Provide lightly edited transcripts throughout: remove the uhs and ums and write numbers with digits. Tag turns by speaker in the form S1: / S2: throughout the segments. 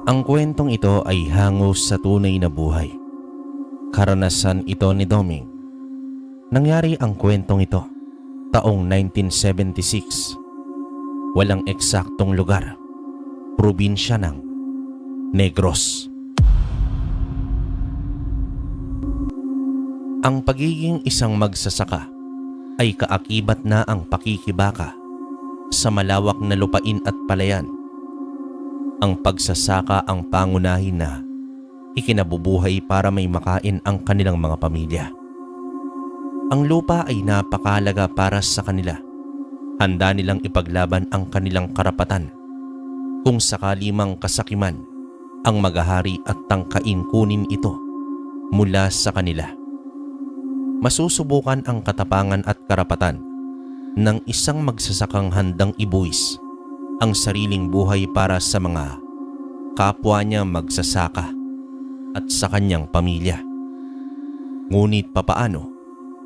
S1: Ang kwentong ito ay hangos sa tunay na buhay. Karanasan ito ni Doming. Nangyari ang kwentong ito taong 1976. Walang eksaktong lugar. Probinsya ng Negros. Ang pagiging isang magsasaka ay kaakibat na ang pakikibaka sa malawak na lupain at palayan. Ang pagsasaka ang pangunahin na ikinabubuhay para may makain ang kanilang mga pamilya. Ang lupa ay napakahalaga para sa kanila. Handa nilang ipaglaban ang kanilang karapatan kung sakali mang kasakiman ang maghahari at tangkain kunin ito mula sa kanila. Masusubukan ang katapangan at karapatan ng isang magsasakang handang ibuwis ang sariling buhay para sa mga kapwa niya magsasaka at sa kanyang pamilya. Ngunit papaano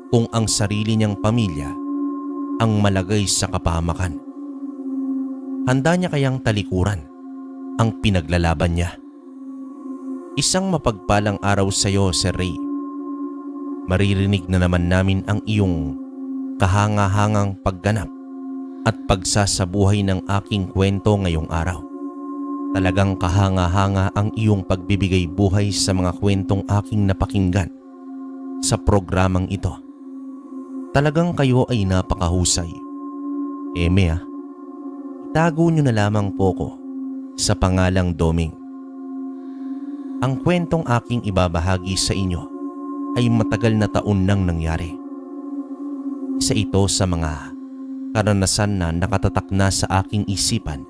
S1: kung ang sarili niyang pamilya ang malagay sa kapahamakan? Handa niya kayang talikuran ang pinaglalaban niya? Isang mapagpalang araw sa iyo, Sir Ray. Maririnig na naman namin ang iyong kahanga-hangang pagganap at pagsasabuhay ng aking kwento ngayong araw. Talagang kahanga-hanga ang iyong pagbibigay buhay sa mga kwentong aking napakinggan sa programang ito. Talagang kayo ay napakahusay. Itago nyo na lamang po ko sa pangalang Doming. Ang kwentong aking ibabahagi sa inyo ay matagal na taon nang nangyari. Isa ito sa mga karanasan na nakatatak na sa aking isipan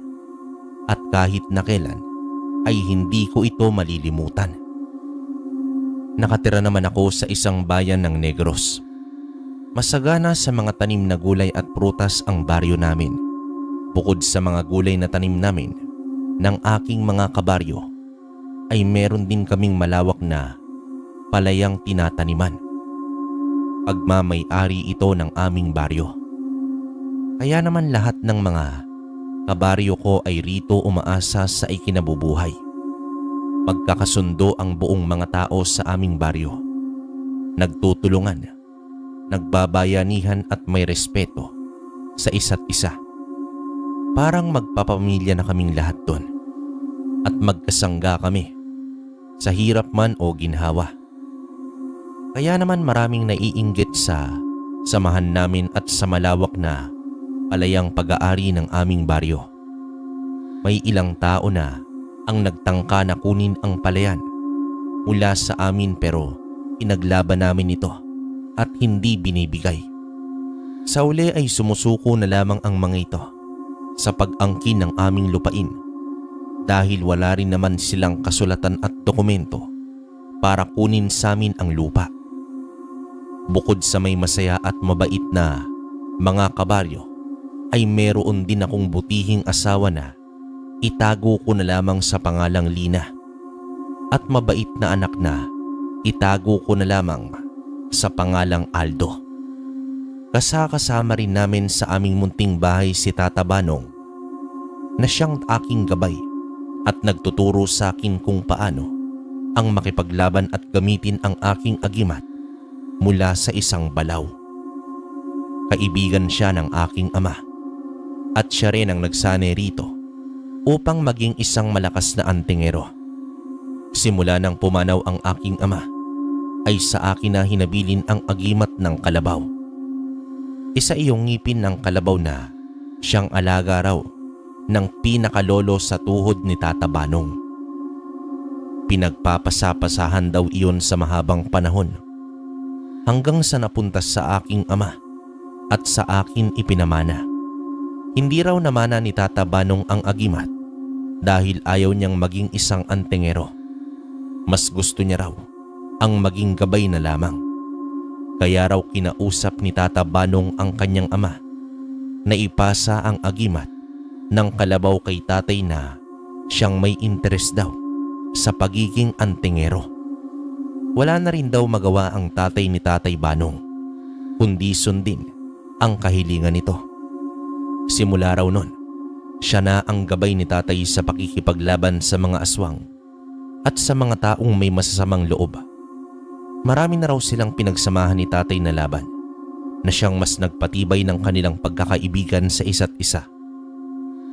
S1: at kahit na kailan ay hindi ko ito malilimutan. Nakatira naman ako sa isang bayan ng Negros. Masagana sa mga tanim na gulay at prutas ang baryo namin. Bukod sa mga gulay na tanim namin ng aking mga kabaryo, ay meron din kaming malawak na palayang tinataniman. Pagmamay-ari ito ng aming baryo. Kaya naman lahat ng mga kabaryo ko ay rito umaasa sa ikinabubuhay. Magkakasundo ang buong mga tao sa aming baryo. Nagtutulungan, nagbabayanihan at may respeto sa isa't isa. Parang magpapamilya na kaming lahat doon at magkasangga kami sa hirap man o ginhawa. Kaya naman maraming naiinggit sa samahan namin at sa malawak na palayang pag-aari ng aming baryo. May ilang tao na ang nagtangka na kunin ang palayan mula sa amin pero inaglaban namin ito at hindi binibigay. Sa uli ay sumusuko na lamang ang mga ito sa pag-angkin ng aming lupain dahil wala rin naman silang kasulatan at dokumento para kunin sa amin ang lupa. Bukod sa may masaya at mabait na mga kabaryo, ay meron din akong butihing asawa na itago ko na lamang sa pangalang Lina at mabait na anak na itago ko na lamang sa pangalang Aldo. Kasama rin namin sa aming munting bahay si Tata Banong na siyang aking gabay at nagtuturo sa akin kung paano ang makipaglaban at gamitin ang aking agimat mula sa isang balaw. Kaibigan siya ng aking ama at siya rin ang nagsanay rito upang maging isang malakas na antingero. Simula nang pumanaw ang aking ama ay sa akin na hinabilin ang agimat ng kalabaw. Isa iyong ngipin ng kalabaw na siyang alaga raw ng pinakalolo sa tuhod ni Tata Banong. Pinagpapasapasahan daw iyon sa mahabang panahon hanggang sa napunta sa aking ama at sa akin ipinamana. Hindi raw namana ni Tata Banong ang agimat dahil ayaw niyang maging isang antingero. Mas gusto niya raw ang maging gabay na lamang. Kaya raw kinausap ni Tata Banong ang kanyang ama na ipasa ang agimat ng kalabaw kay tatay na siyang may interes daw sa pagiging antingero. Wala na rin daw magawa ang tatay ni Tatay Banong kundi sundin ang kahilingan nito. Simula raw nun Siya na ang gabay ni tatay sa pakikipaglaban sa mga aswang at sa mga taong may masasamang loob. Marami na raw silang pinagsamahan ni tatay na laban na siyang mas nagpatibay ng kanilang pagkakaibigan sa isa't isa.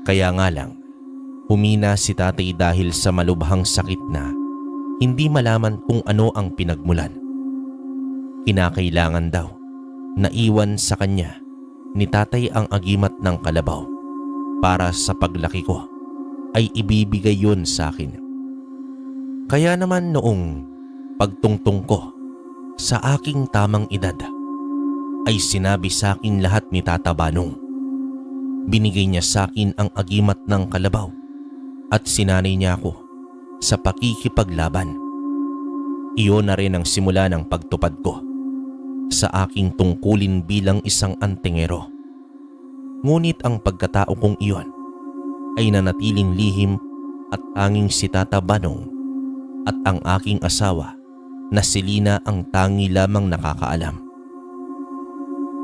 S1: Kaya nga lang, humina si tatay dahil sa malubhang sakit na hindi malaman kung ano ang pinagmulan. Kinakailangan daw na iwan sa kanya ni tatay ang agimat ng kalabaw para sa paglaki ko ay ibibigay yun sa akin. Kaya naman noong pagtungtong ko sa aking tamang edad ay sinabi sa akin lahat ni Tata Banong. Binigay niya sa akin ang agimat ng kalabaw at sinanay niya ako sa pakikipaglaban. Iyon na rin ang simula ng pagtupad ko sa aking tungkulin bilang isang antingero. Ngunit ang pagkatao kong iyon ay nanatiling lihim at tanging si Tata Banong at ang aking asawa na si Lina ang tangi lamang nakakaalam.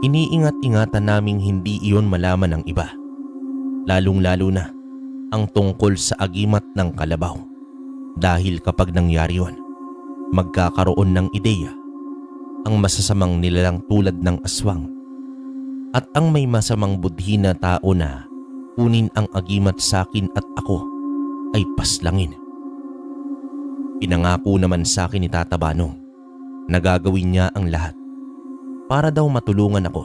S1: Iniingat-ingatan naming hindi iyon malaman ng iba, lalong-lalo na ang tungkol sa agimat ng kalabaw, dahil kapag nangyari yun, magkakaroon ng ideya ang masasamang nilalang tulad ng aswang at ang may masamang budhi na tao na kunin ang agimat sa akin at ako ay paslangin. Pinangako naman sa akin ni Tata Banong na gagawin niya ang lahat para daw matulungan ako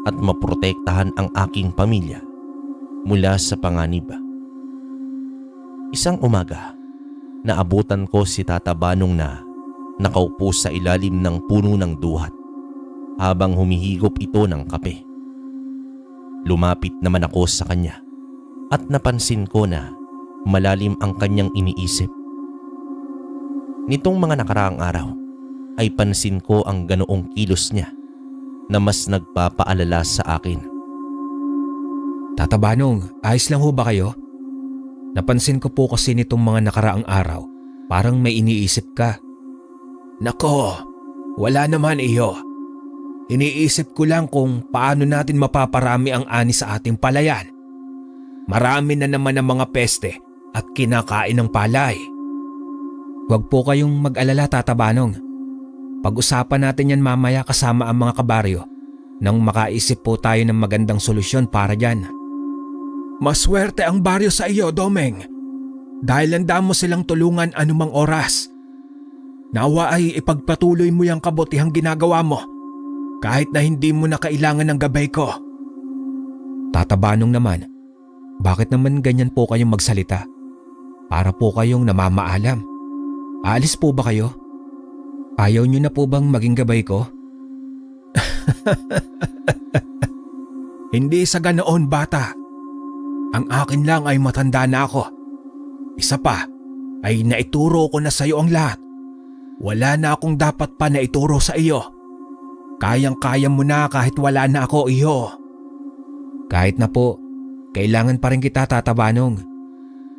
S1: at maprotektahan ang aking pamilya mula sa panganib. Isang umaga, naabutan ko si Tata Banong na nakaupo sa ilalim ng puno ng duhat habang humihigop ito ng kape. Lumapit naman ako sa kanya at napansin ko na malalim ang kanyang iniisip. Nitong mga nakaraang araw ay pansin ko ang ganoong kilos niya na mas nagpapaalala sa akin.
S2: Tata Banong, ayos lang ho ba kayo? Napansin ko po kasi nitong mga nakaraang araw, parang may iniisip ka.
S3: Nako, wala naman iyo. Iniisip ko lang kung paano natin mapaparami ang ani sa ating palayan. Marami na naman ang mga peste at kinakain ng palay.
S2: Huwag po kayong mag-alala, Tata Banong. Pag-usapan natin yan mamaya kasama ang mga kabaryo nang makaisip po tayo ng magandang solusyon para dyan.
S3: Maswerte ang baryo sa iyo, Domeng. Dahil handa mo silang tulungan anumang oras. Nawa ay ipagpatuloy mo yung kabutihang ginagawa mo kahit na hindi mo na kailangan ng gabay ko.
S2: Tata Banong naman, bakit naman ganyan po kayong magsalita? Para po kayong namamaalam. Aalis po ba kayo? Ayaw niyo na po bang maging gabay ko?
S3: Hindi sa ganoon, bata. Ang akin lang ay matanda na ako. Isa pa ay naituro ko na sa iyo ang lahat. Wala na akong dapat pa na ituro sa iyo. Kayang-kaya mo na kahit wala na ako, iyo.
S2: Kahit na po, kailangan pa rin kita, Tata Banong.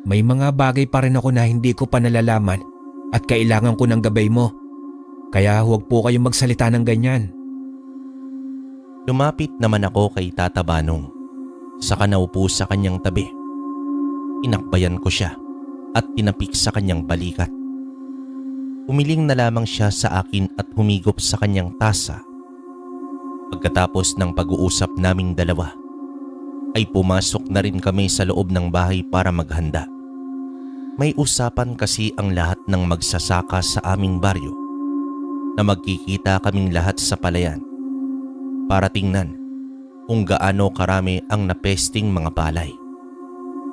S2: May mga bagay pa rin ako na hindi ko pa nalalaman at kailangan ko ng gabay mo. Kaya huwag po kayong magsalita ng ganyan.
S1: Lumapit naman ako kay Tata Banong. Saka naupo sa kanyang tabi. Inakbayan ko siya at tinapik sa kanyang balikat. Umiling na lamang siya sa akin at humigop sa kanyang tasa. Pagkatapos ng pag-uusap naming dalawa, ay pumasok na rin kami sa loob ng bahay para maghanda. May usapan kasi ang lahat ng magsasaka sa aming baryo na magkikita kaming lahat sa palayan para tingnan kung gaano karami ang napesting mga palay.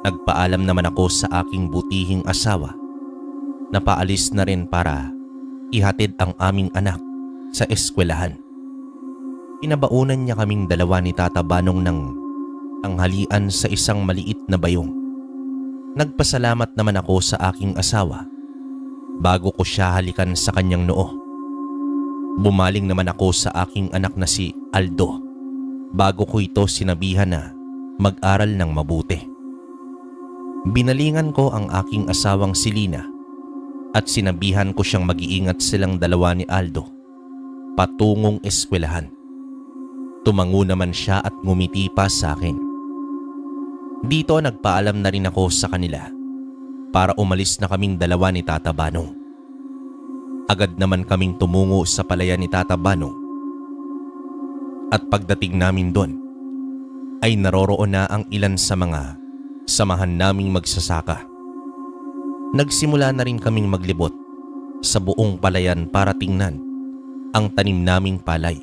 S1: Nagpaalam naman ako sa aking butihing asawa na paalis na rin para ihatid ang aming anak sa eskwelahan. Pinabaunan niya kaming dalawa ni Tata Banong ng tanghalian sa isang maliit na bayong. Nagpasalamat naman ako sa aking asawa bago ko siya halikan sa kanyang noo. Bumaling naman ako sa aking anak na si Aldo bago ko ito sinabihan na mag-aral ng mabuti. Binalingan ko ang aking asawang si Lina at sinabihan ko siyang mag-iingat silang dalawa ni Aldo patungong eskwelahan. Tumango naman siya at ngumiti pa sa akin. Dito nagpaalam na rin ako sa kanila para umalis na kaming dalawa ni Tata Banong. Agad naman kaming tumungo sa palayan ni Tata Banong. At pagdating namin doon, ay naroroon na ang ilan sa mga samahan naming magsasaka. Nagsimula na rin kaming maglibot sa buong palayan para tingnan ang tanim naming palay.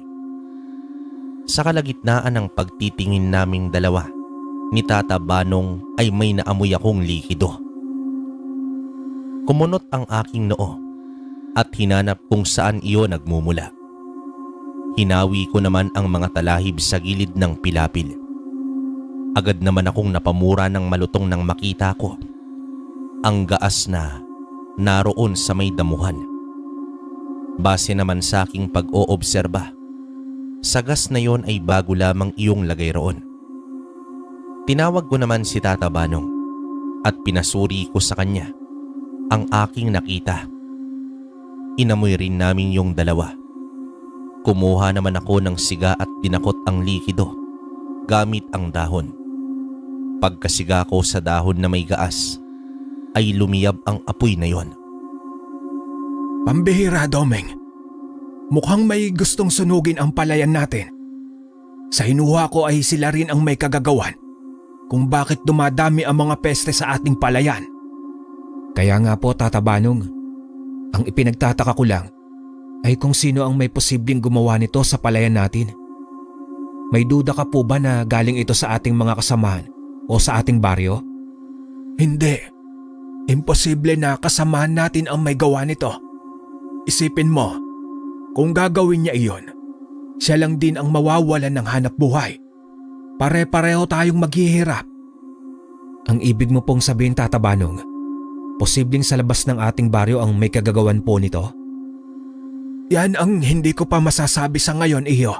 S1: Sa kalagitnaan ng pagtitingin naming dalawa ni Tata Banong ay may naamoy akong likido. Kumunot ang aking noo at hinanap kung saan iyon nagmumula. Hinawi ko naman ang mga talahib sa gilid ng pilapil. Agad naman akong napamura ng malutong nang makita ko ang gaas na naroon sa may damuhan. Base naman sa aking pag-oobserba, sa gas na yon ay bago lamang iyong lagay roon. Tinawag ko naman si Tata Banong at pinasuri ko sa kanya ang aking nakita. Inamoy rin namin yung dalawa. Kumuha naman ako ng siga at dinakot ang likido gamit ang dahon. Pagkasiga ko sa dahon na may gaas, ay lumiyab ang apoy na yon.
S3: Pambihira, Domeng. Mukhang may gustong sunugin ang palayan natin. Sa hinuha ko ay sila rin ang may kagagawan kung bakit dumadami ang mga peste sa ating palayan.
S2: Kaya nga po, Tata Banong, ang ipinagtataka ko lang ay kung sino ang may posibleng gumawa nito sa palayan natin. May duda ka po ba na galing ito sa ating mga kasamahan o sa ating baryo?
S3: Hindi. Imposible na kasamahan natin ang may gawa nito. Isipin mo, kung gagawin niya iyon, siya lang din ang mawawalan ng hanap buhay. Pare-pareho tayong maghihirap.
S2: Ang ibig mo pong sabihin, Tata Banong, posibleng sa labas ng ating baryo ang may kagagawan po nito?
S3: Yan ang hindi ko pa masasabi sa ngayon, iyo.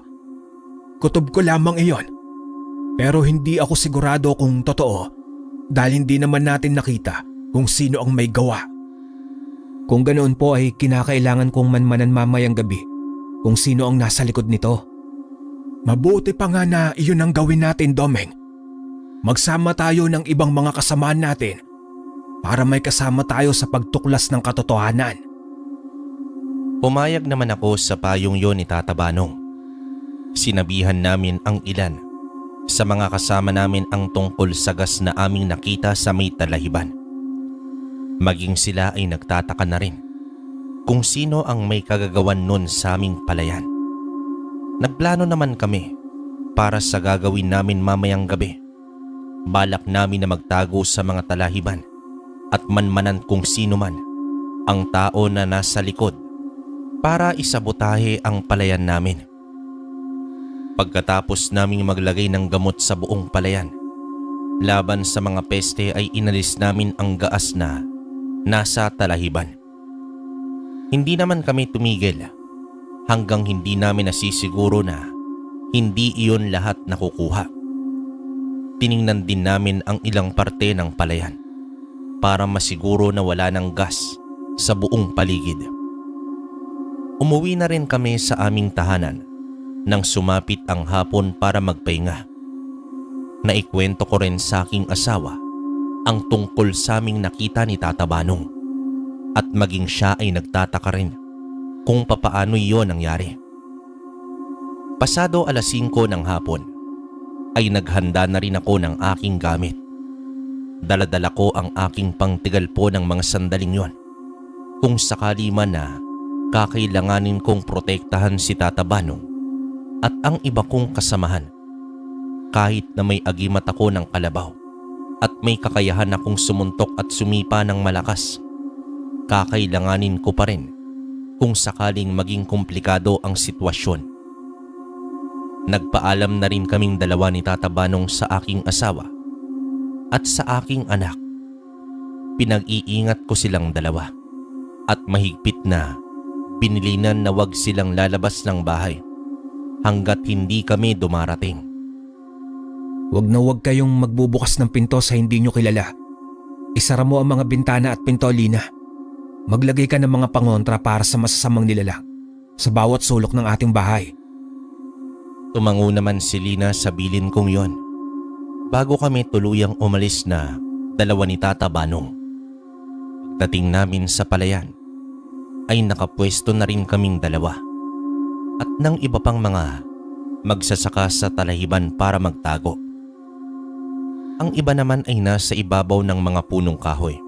S3: Kutob ko lamang iyon. Pero hindi ako sigurado kung totoo dahil hindi naman natin nakita kung sino ang may gawa.
S2: Kung ganoon po ay kinakailangan kong manmanan mamayang gabi kung sino ang nasa likod nito.
S3: Mabuti pa nga na iyon ang gawin natin, Domeng. Magsama tayo ng ibang mga kasamaan natin para may kasama tayo sa pagtuklas ng katotohanan.
S1: Pumayag naman ako sa payong yon ni Tata Banong. Sinabihan namin ang ilan sa mga kasama namin ang tungkol sa gas na aming nakita sa may talahiban. Maging sila ay nagtataka na rin kung sino ang may kagagawan nun sa aming palayan. Nagplano naman kami para sa gagawin namin mamayang gabi. Balak namin na magtago sa mga talahiban at manmanan kung sino man ang tao na nasa likod para isabotahe ang palayan namin. Pagkatapos naming maglagay ng gamot sa buong palayan, laban sa mga peste ay inalis namin ang gaas na nasa talahiban. Hindi naman kami tumigil hanggang hindi namin nasisiguro na hindi iyon lahat nakukuha. Tiningnan din namin ang ilang parte ng palayan para masiguro na wala ng gas sa buong paligid. Umuwi na rin kami sa aming tahanan nang sumapit ang hapon para magpahinga. Naikwento ko rin sa aking asawa ang tungkol sa aming nakita ni Tata Banong at maging siya ay nagtataka rin kung papaano iyon nangyari. Pasado 5:00 ng hapon ay naghanda na rin ako ng aking gamit. Daladala ko ang aking pangtigal po ng mga sandaling yon kung sakali man na kakailanganin kong protektahan si Tata Banong at ang iba kong kasamahan. Kahit na may agimat ako ng kalabaw at may kakayahan akong sumuntok at sumipa ng malakas, kakailanganin ko pa rin kung sakaling maging komplikado ang sitwasyon. Nagpaalam na rin kaming dalawa ni Tata Banong sa aking asawa at sa aking anak. Pinag-iingat ko silang dalawa at mahigpit na binilinan na wag silang lalabas ng bahay hanggat hindi kami dumarating.
S2: Huwag kayong magbubukas ng pinto sa hindi nyo kilala. Isara mo ang mga bintana at pinto, Lina. Maglagay ka ng mga pangontra para sa masasamang nilalang sa bawat sulok ng ating bahay.
S1: Tumango naman si Lina sa bilin kong yon Bago kami tuluyang umalis na dalawa ni Tata Banong. Pagdating namin sa palayan ay nakapwesto na rin kaming dalawa at ng iba pang mga magsasaka sa talahiban para magtago. Ang iba naman ay nasa ibabaw ng mga punong kahoy.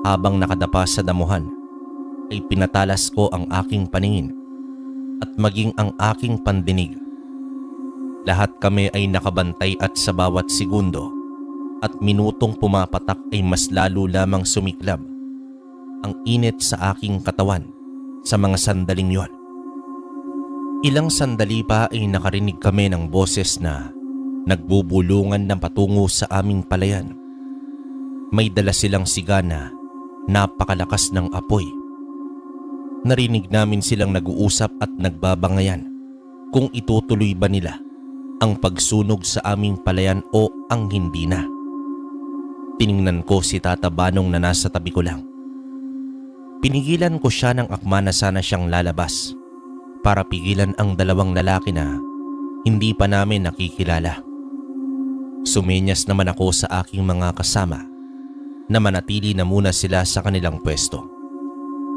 S1: Habang nakadapa sa damuhan ay pinatalas ko ang aking paningin at maging ang aking pandinig. Lahat kami ay nakabantay at sa bawat segundo at minutong pumapatak ay mas lalo lamang sumiklab ang init sa aking katawan sa mga sandaling yon. Ilang sandali pa ay nakarinig kami ng boses na nagbubulungan na patungo sa aming palayan. May dala silang siga na napakalakas ng apoy. Narinig namin silang nag-uusap at nagbabangayan kung itutuloy ba nila ang pagsunog sa aming palayan o ang hindi na. Tiningnan ko si Tata Banong na nasa tabi ko lang. Pinigilan ko siya ng akma na sana siyang lalabas para pigilan ang dalawang lalaki na hindi pa namin nakikilala. Sumenyas naman ako sa aking mga kasama na manatili na muna sila sa kanilang pwesto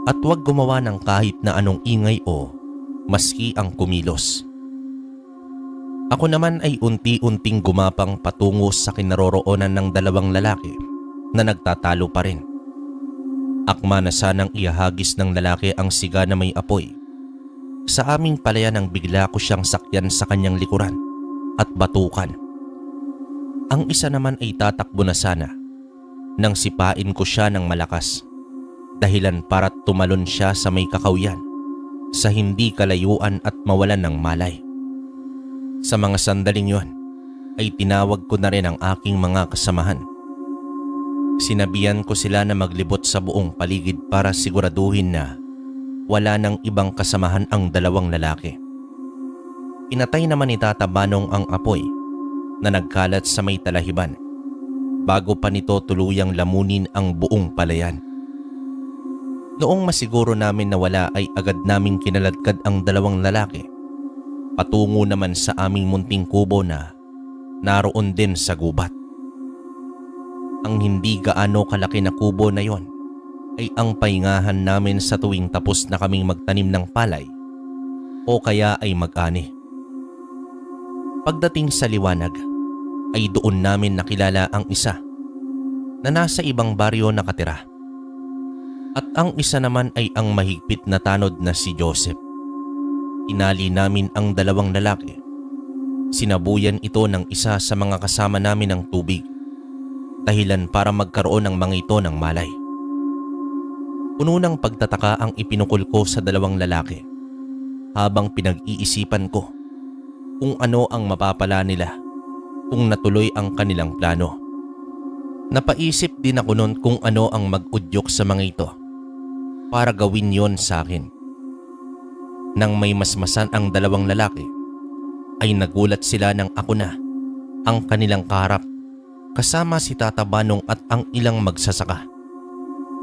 S1: at huwag gumawa ng kahit na anong ingay o maski ang kumilos. Ako naman ay unti-unting gumapang patungo sa kinaroroonan ng dalawang lalaki na nagtatalo pa rin. Akma na sanang iahagis ng lalaki ang siga na may apoy. Sa aming palayan nang bigla ko siyang sakyan sa kanyang likuran at batukan. Ang isa naman ay tatakbo na sana nang sipain ko siya ng malakas, dahilan para tumalon siya sa may kakawyan sa hindi kalayuan at mawalan ng malay. Sa mga sandaling yon ay tinawag ko na rin ang aking mga kasamahan. Sinabihan ko sila na maglibot sa buong paligid para siguraduhin na wala nang ibang kasamahan ang dalawang lalaki. Pinatay naman ni Tata Banong ang apoy na nagkalat sa may talahiban bago pa nito tuluyang lamunin ang buong palayan. Noong masiguro namin na wala ay agad naming kinaladkad ang dalawang lalaki patungo naman sa aming munting kubo na naroon din sa gubat. Ang hindi gaano kalaki na kubo na yon ay ang pahingahan namin sa tuwing tapos na kaming magtanim ng palay o kaya ay mag-ani. Pagdating sa liwanag ay doon namin nakilala ang isa na nasa ibang baryo nakatira at ang isa naman ay ang mahigpit na tanod na si Joseph. Inali namin ang dalawang lalaki. Sinabuyan ito ng isa sa mga kasama namin ng tubig, dahilan para magkaroon ng mga ito ng malay. Puno ng pagtataka ang ipinukol ko sa dalawang lalaki habang pinag-iisipan ko kung ano ang mapapala nila kung natuloy ang kanilang plano. Napaisip din ako noon kung ano ang mag-udyok sa mga ito para gawin yon sa akin. Nang may masmasan ang dalawang lalaki ay nagulat sila nang ako na ang kanilang kaharap kasama si Tata Banong at ang ilang magsasaka.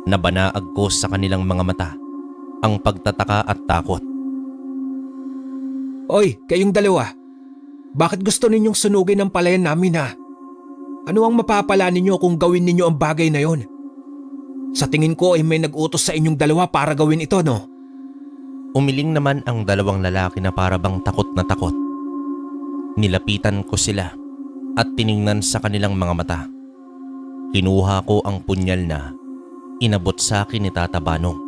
S1: Nabanaag ko sa kanilang mga mata ang pagtataka at takot.
S2: Oy, kayong dalawa. Bakit gusto ninyong sunugin ang palayan namin ha? Ano ang mapapala ninyo kung gawin ninyo ang bagay na yon? Sa tingin ko ay may nag-utos sa inyong dalawa para gawin ito, no?
S1: Umiling naman ang dalawang lalaki na para bang takot na takot. Nilapitan ko sila at tiningnan sa kanilang mga mata. Kinuha ko ang punyal na inabot sa akin ni Tata Banong.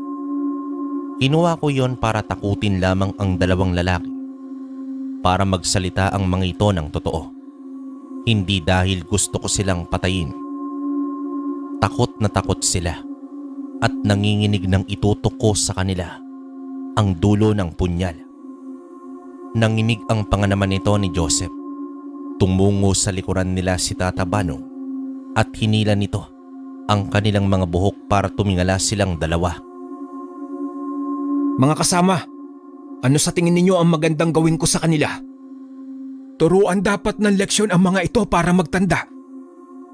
S1: Kinuha ko yon para takutin lamang ang dalawang lalaki, para magsalita ang mga ito ng totoo. Hindi dahil gusto ko silang patayin. Takot na takot sila at nanginginig ng itutok ko sa kanila ang dulo ng punyal. Nanginig ang panga naman nito ni Joseph. Tumungo sa likuran nila si Tata Banong at hinila nito ang kanilang mga buhok para tumingala silang dalawa.
S2: Mga kasama, ano sa tingin ninyo ang magandang gawin ko sa kanila?
S3: Turuan dapat ng leksyon ang mga ito para magtanda.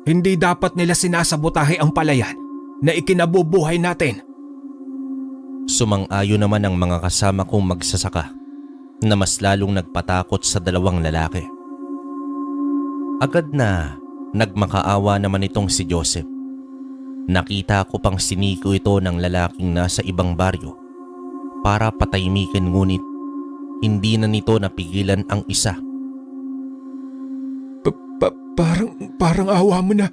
S3: Hindi dapat nila sinasabotahe ang palayan na ikinabubuhay natin.
S1: Sumang-ayon naman ang mga kasama kong magsasaka na mas lalong nagpatakot sa dalawang lalaki. Agad na nagmakaawa naman itong si Joseph. Nakita ko pang siniko ito ng lalaking nasa ibang baryo para patahimikin, ngunit hindi na nito napigilan ang isa.
S3: Parang awa mo na.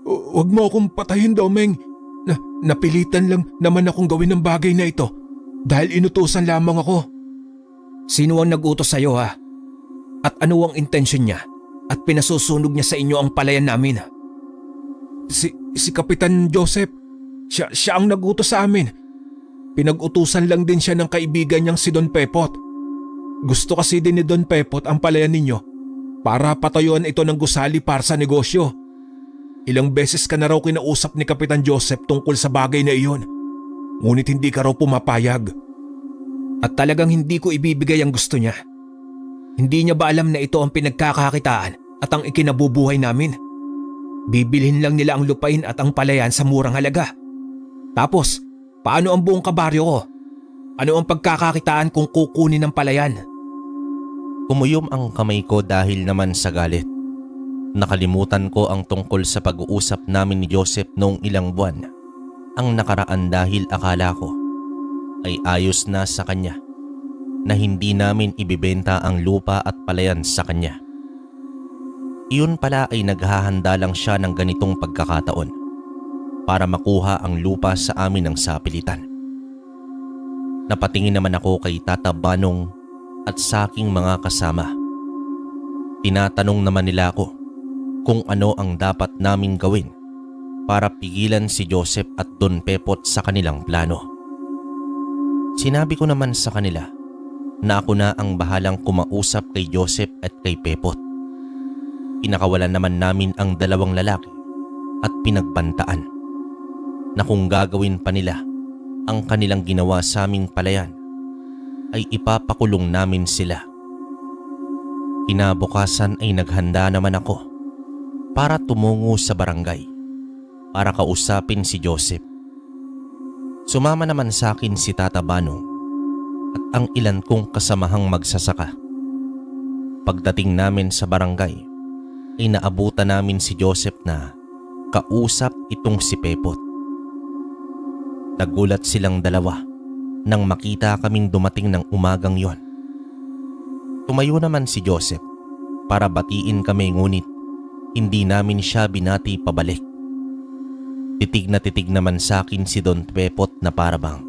S3: Huwag mo akong patayin, Domeng. Napilitan lang naman akong gawin ng bagay na ito dahil inutusan lamang ako.
S2: Sino ang nag-utos sa'yo ha? At ano ang intensyon niya? At pinasusunog niya sa inyo ang palayan namin?
S3: Si Kapitan Joseph. Siya ang nag-utos sa amin. Pinag-utusan lang din siya ng kaibigan niyang si Don Pepot. Gusto kasi din ni Don Pepot ang palayan ninyo para patayuan ito ng gusali para sa negosyo. Ilang beses ka na raw kinausap ni Kapitan Joseph tungkol sa bagay na iyon. Ngunit hindi ka raw pumapayag.
S2: At talagang hindi ko ibibigay ang gusto niya. Hindi niya ba alam na ito ang pinagkakakitaan at ang ikinabubuhay namin? Bibilhin lang nila ang lupain at ang palayan sa murang halaga. Tapos, paano ang buong kabaryo ko? Ano ang pagkakakitaan kung kukunin ng palayan?
S1: Umuyom ang kamay ko dahil naman sa galit. Nakalimutan ko ang tungkol sa pag-uusap namin ni Joseph noong ilang buwan ang nakaraan dahil akala ko ay ayos na sa kanya na hindi namin ibibenta ang lupa at palayan sa kanya. Iyon pala ay naghahanda lang siya ng ganitong pagkakataon para makuha ang lupa sa amin ng sapilitan. Napatingin naman ako kay Tata Banong at sa aking mga kasama. Tinatanong naman nila ako kung ano ang dapat naming gawin para pigilan si Joseph at Don Pepot sa kanilang plano. Sinabi ko naman sa kanila na ako na ang bahalang kumausap kay Joseph at kay Pepot. Pinakawalan naman namin ang dalawang lalaki at pinagbantaan na kung gagawin pa nila ang kanilang ginawa sa aming palayan ay ipapakulong namin sila. Kinabukasan ay naghanda naman ako para tumungo sa barangay para kausapin si Joseph. Sumama naman sa akin si Tata Banong at ang ilan kong kasamahang magsasaka. Pagdating namin sa barangay ay naabutan namin si Joseph na kausap itong si Pepot. Nagulat silang dalawa nang makita kaming dumating ng umagang yon. Tumayo naman si Joseph para batiin kami, ngunit hindi namin siya binati pabalik. Titig na titig naman sa akin si Don Pepot na parabang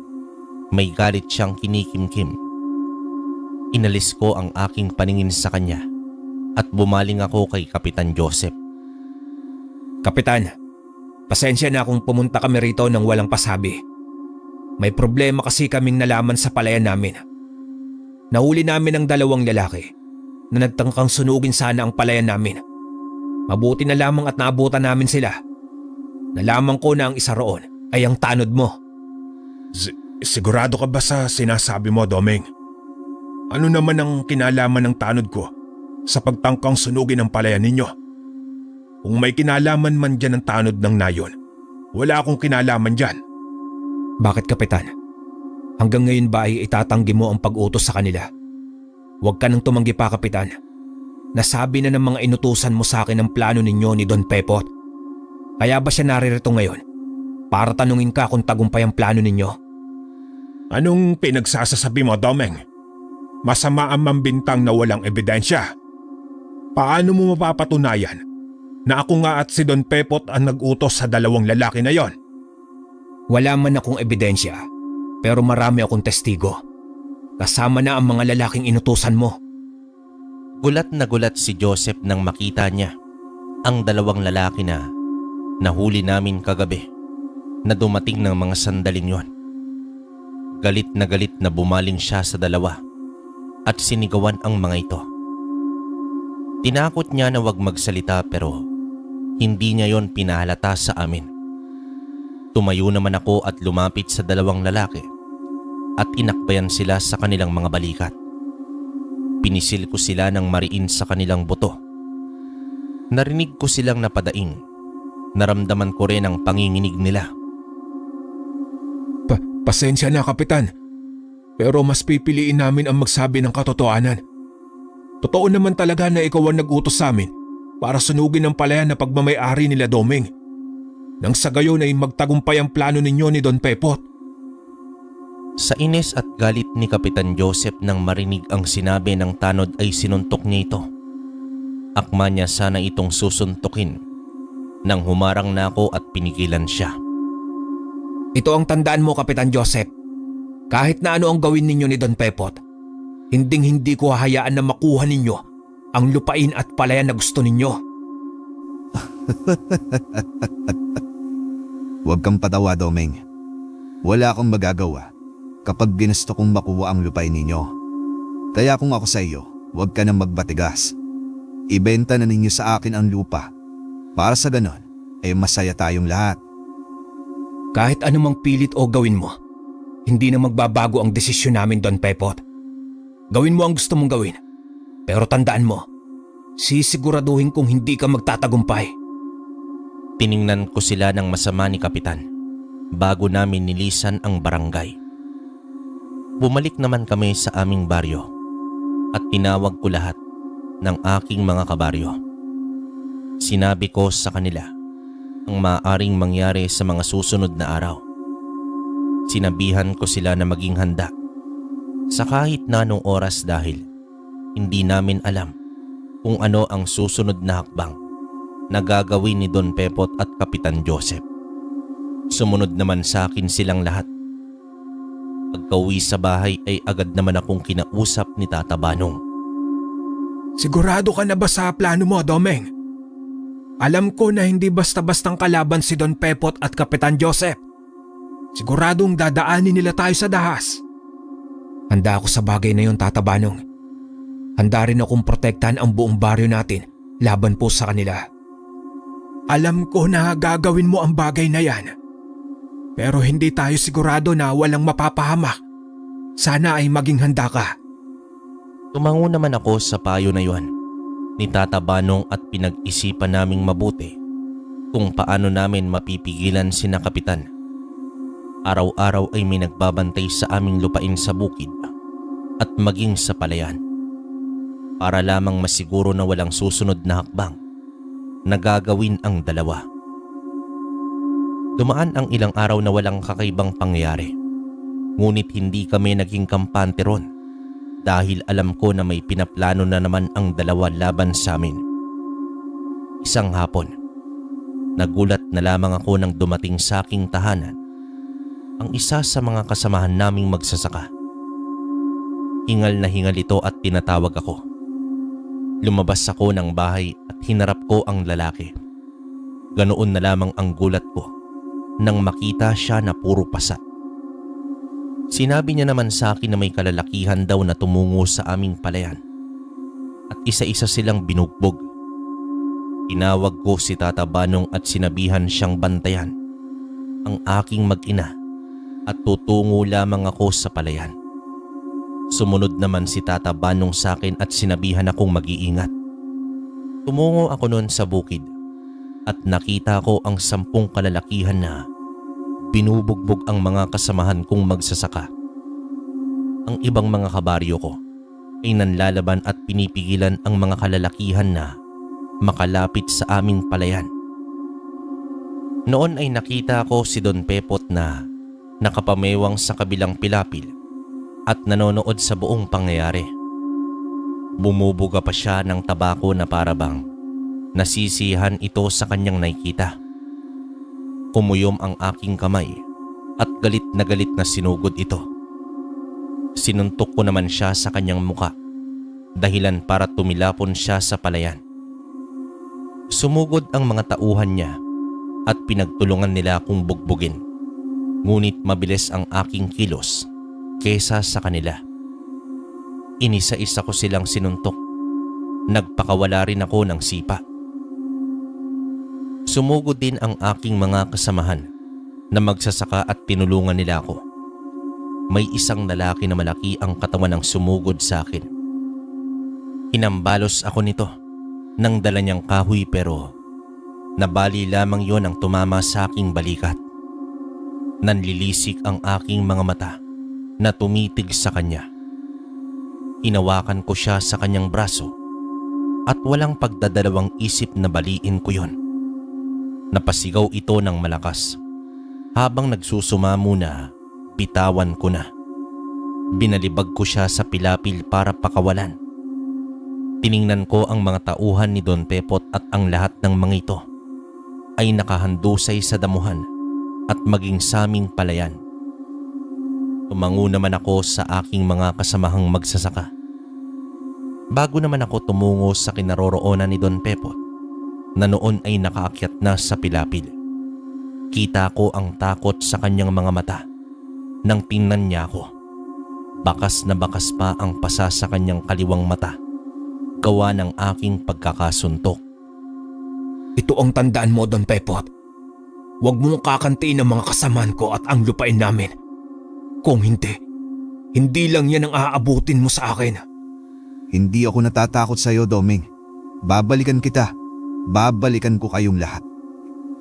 S1: may galit siyang kinikimkim. Inalis ko ang aking paningin sa kanya at bumaling ako kay Kapitan Joseph.
S2: Kapitan, pasensya na kung pumunta kami rito nang walang pasabi. May problema kasi kaming nalaman sa palayan namin. Nahuli namin ang dalawang lalaki na nagtangkang sunugin sana ang palayan namin. Mabuti na lamang at naabutan namin sila. Nalaman ko na ang isa roon ay ang tanod mo.
S3: Sigurado ka ba sa sinasabi mo, Domeng? Ano naman ang kinalaman ng tanod ko sa pagtangkang sunugin ang palayan ninyo? Kung may kinalaman man dyan ang tanod ng nayon, wala akong kinalaman dyan.
S2: Bakit, Kapitan? Hanggang ngayon ba ay itatanggi mo ang pag-utos sa kanila? Huwag ka nang tumanggi pa, Kapitan. Nasabi na ng mga inutusan mo sa akin ang plano ninyo ni Don Pepot. Kaya ba siya naririto ngayon? Para tanungin ka kung tagumpay ang plano ninyo?
S3: Anong pinagsasasabi mo, Domeng? Masama ang mambintang na walang ebidensya. Paano mo mapapatunayan na ako nga at si Don Pepot ang nag-utos sa dalawang lalaki na yon?
S2: Wala man akong ebidensya, pero marami akong testigo. Kasama na ang mga lalaking inutusan mo.
S1: Gulat na gulat si Joseph nang makita niya ang dalawang lalaki na nahuli namin kagabi na dumating ng mga sandaling yon. Galit na bumaling siya sa dalawa at sinigawan ang mga ito. Tinakot niya na wag magsalita pero hindi niya yon pinahalata sa amin. Tumayo naman ako at lumapit sa dalawang lalaki at inakbayan sila sa kanilang mga balikat. Pinisil ko sila ng mariin sa kanilang buto. Narinig ko silang napadaing. Naramdaman ko rin ang panginginig nila.
S3: Pasensya na, Kapitan. Pero mas pipiliin namin ang magsabi ng katotohanan. Totoo naman talaga na ikaw ang nag-utos sa amin para sunugin ang palayan na pagmamay-ari nila Doming. Nang sa gayon ay magtagumpay ang plano ninyo ni Don Pepot.
S1: Sa inis at galit ni Kapitan Joseph nang marinig ang sinabi ng tanod ay sinuntok niya ito. Akma niya sana itong susuntukin nang humarang na ako at pinigilan siya.
S2: Ito ang tandaan mo, Kapitan Joseph. Kahit na ano ang gawin ninyo ni Don Pepot, hindi ko hahayaan na makuha ninyo ang lupain at palayan na gusto ninyo.
S4: Huwag kang patawa, Doming. Wala akong magagawa kapag ginusto kong makuha ang lupain ninyo. Kaya kung ako sa iyo, huwag ka nang magbatigas. Ibenta na ninyo sa akin ang lupa. Para sa ganon, ay masaya tayong lahat.
S2: Kahit anumang pilit o gawin mo, hindi na magbabago ang desisyon namin, Don Pepot. Gawin mo ang gusto mong gawin. Pero tandaan mo, sisiguraduhin kong hindi ka magtatagumpay.
S1: Tiningnan ko sila ng masama ni Kapitan bago namin nilisan ang barangay. Bumalik naman kami sa aming baryo at tinawag ko lahat ng aking mga kabaryo. Sinabi ko sa kanila ang maaaring mangyari sa mga susunod na araw. Sinabihan ko sila na maging handa sa kahit na anong oras dahil hindi namin alam kung ano ang susunod na hakbang na gagawin ni Don Pepot at Kapitan Joseph. Sumunod naman sa akin silang lahat. Pagkauwi sa bahay ay agad naman akong kinausap ni Tata Banong.
S3: Sigurado ka na ba sa plano mo, Domeng? Alam ko na hindi basta-bastang kalaban si Don Pepot at Kapitan Joseph. Siguradong dadaanin nila tayo sa dahas.
S2: Handa ako sa bagay na yon, Tata Banong. Handa rin akong protektahan ang buong baryo natin laban po sa kanila.
S3: Alam ko na gagawin mo ang bagay na yan. Pero hindi tayo sigurado na walang mapapahamak. Sana ay maging handa ka.
S1: Tumango naman ako sa payo na yon ni Tata Banong at pinag-isipan naming mabuti kung paano namin mapipigilan sina Kapitan. Araw-araw ay may nagbabantay sa aming lupain sa bukid at maging sa palayan para lamang masiguro na walang susunod na hakbang na gagawin ang dalawa. Dumaan ang ilang araw na walang kakaibang pangyayari, ngunit hindi kami naging kampante ron dahil alam ko na may pinaplano na naman ang dalawa laban sa amin. Isang hapon, nagulat na lamang ako nang dumating sa aking tahanan ang isa sa mga kasamahan naming magsasaka. Hingal na hingal ito at tinatawag ako. Lumabas ako ng bahay at hinarap ko ang lalaki. Ganoon na lamang ang gulat ko nang makita siya na puro pasa. Sinabi niya naman sa akin na may kalalakihan daw na tumungo sa aming palayan at isa-isa silang binugbog. Tinawag ko si Tata Banong at sinabihan siyang bantayan ang aking mag-ina at tutungo lamang ako sa palayan. Sumunod naman si Tata Banong sa akin at sinabihan akong mag-iingat. Tumungo ako noon sa bukid at nakita ko ang 10 kalalakihan na binubugbog ang mga kasamahan kong magsasaka. Ang ibang mga kabaryo ko ay nanlalaban at pinipigilan ang mga kalalakihan na makalapit sa aming palayan. Noon ay nakita ko si Don Pepot na nakapamewang sa kabilang pilapil at nanonood sa buong pangyayari. Bumubuga pa siya ng tabako na parabang nasisihan ito sa kanyang nakikita. Kumuyom ang aking kamay at galit na sinugod ito. Sinuntok ko naman siya sa kanyang muka, dahilan para tumilapon siya sa palayan. Sumugod ang mga tauhan niya at pinagtulungan nila akong bugbugin. Ngunit mabilis ang aking kilos kesa sa kanila. Inisa-isa ko silang sinuntok. Nagpakawala rin ako ng sipa. Sumugod din ang aking mga kasamahan na magsasaka at tinulungan nila ako. May isang lalaki na malaki ang katawan ng sumugod sa akin. Hinambalos ako nito nang dala niyang kahoy pero nabali lamang yon ang tumama sa aking balikat. Nanlilisik ang aking mga mata na tumitig sa kanya. Hinawakan ko siya sa kanyang braso at walang pagdadalawang isip na baliin ko yon. Napasigaw ito ng malakas. Habang nagsusumamo na, bitawan ko na. Binalibag ko siya sa pilapil para pakawalan. Tiningnan ko ang mga tauhan ni Don Pepot at ang lahat ng mga ito ay nakahandusay sa damuhan at maging sa aming palayan. Tumango naman ako sa aking mga kasamahang magsasaka. Bago naman ako tumungo sa kinaroroonan ni Don Pepot na noon ay nakaakyat na sa pilapil. Kita ko ang takot sa kanyang mga mata nang tingnan niya ako. Bakas na bakas pa ang pasa sa kanyang kaliwang mata, gawa ng aking pagkakasuntok.
S2: Ito ang tandaan mo, Don Pepot. Huwag mong kakantiin ang mga kasamaan ko at ang lupain namin. Kung hindi lang yan ang aabutin mo sa akin.
S4: Hindi ako natatakot sa iyo, Doming. Babalikan kita. Babalikan ko kayong lahat.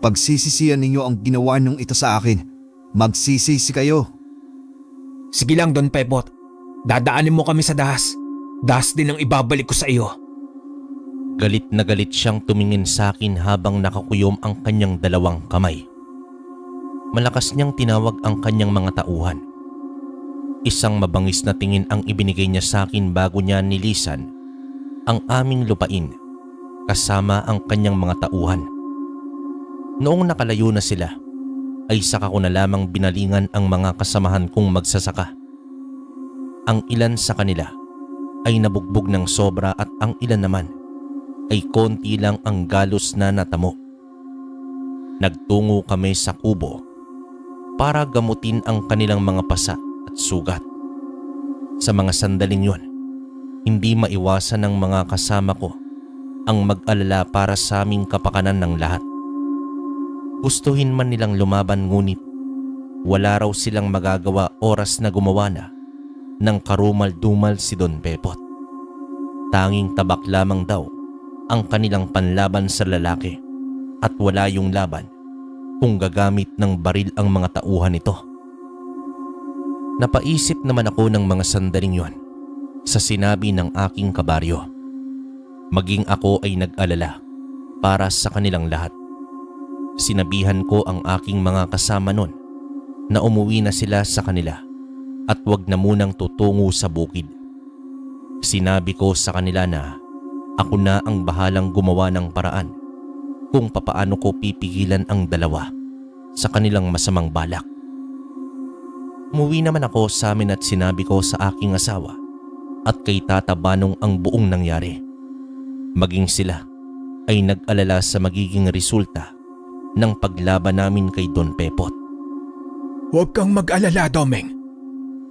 S4: Pagsisisihan ninyo ang ginawa niyong ito sa akin. Magsisisi kayo.
S2: Sige lang, Don Pepot. Dadaanin mo kami sa dahas. Dahas din ang ibabalik ko sa iyo.
S1: Galit na galit siyang tumingin sa akin habang nakakuyom ang kanyang dalawang kamay. Malakas niyang tinawag ang kanyang mga tauhan. Isang mabangis na tingin ang ibinigay niya sa akin bago niya nilisan ang aming lupain kasama ang kanyang mga tauhan. Noong nakalayo na sila, ay saka ko na lamang binalingan ang mga kasamahan kong magsasaka. Ang ilan sa kanila ay nabugbog ng sobra at ang ilan naman ay konti lang ang galos na natamo. Nagtungo kami sa kubo para gamutin ang kanilang mga pasa at sugat. Sa mga sandaling yon, hindi maiwasan ng mga kasama ko ang mag-alala para sa aming kapakanan ng lahat. Gustuhin man nilang lumaban ngunit wala raw silang magagawa oras na gumawa na ng karumal-dumal si Don Pepot. Tanging tabak lamang daw ang kanilang panlaban sa lalaki at wala yung laban kung gagamit ng baril ang mga tauhan nito. Napaisip naman ako ng mga sandaling yon sa sinabi ng aking kabaryo. Maging ako ay nag-alala para sa kanilang lahat. Sinabihan ko ang aking mga kasama nun na umuwi na sila sa kanila at wag na munang tutungo sa bukid. Sinabi ko sa kanila na ako na ang bahalang gumawa ng paraan kung papaano ko pipigilan ang dalawa sa kanilang masamang balak. Umuwi naman ako sa amin at sinabi ko sa aking asawa at kay Tata Banong ang buong nangyari. Maging sila ay nag-alala sa magiging resulta ng paglaban namin kay Don Pepot.
S3: Huwag kang mag-alala, Doming.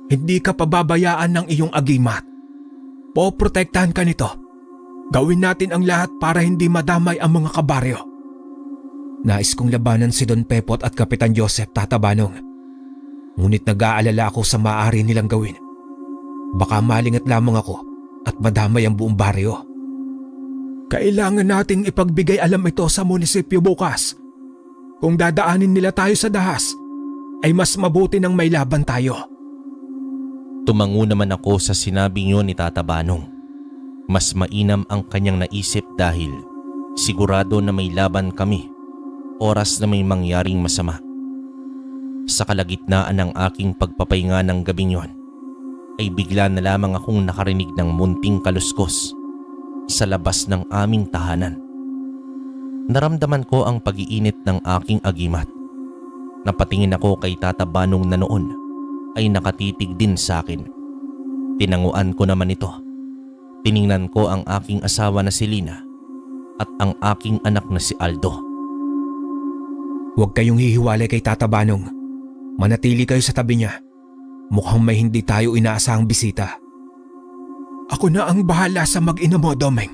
S3: Hindi ka pababayaan ng iyong agimat. Poprotektahan ka nito. Gawin natin ang lahat para hindi madamay ang mga kabaryo.
S2: Nais kong labanan si Don Pepot at Kapitan Joseph, Tata Banong. Ngunit nag-aalala ako sa maaari nilang gawin. Baka malingat lamang ako at madamay ang buong baryo.
S3: Kailangan nating ipagbigay alam ito sa munisipyo bukas. Kung dadaanin nila tayo sa dahas, ay mas mabuti nang may laban tayo.
S1: Tumango naman ako sa sinabing yun ni Tata Banong. Mas mainam ang kanyang naisip dahil sigurado na may laban kami oras na may mangyaring masama. Sa kalagitnaan ng aking pagpapahinga ng gabing yon, ay bigla na lamang akong nakarinig ng munting kaluskos sa labas ng aming tahanan. Naramdaman ko ang pag-iinit ng aking agimat. Napatingin ako kay Tata Banong na noon ay nakatitig din sa akin. Tinanguan ko naman ito. Tiningnan ko ang aking asawa na si Lina at ang aking anak na si Aldo.
S2: Huwag kayong hihiwalay kay Tata Banong. Manatili kayo sa tabi niya. Mukhang may hindi tayo inaasahang bisita.
S3: Ako na ang bahala sa mag-ina mo, Doming.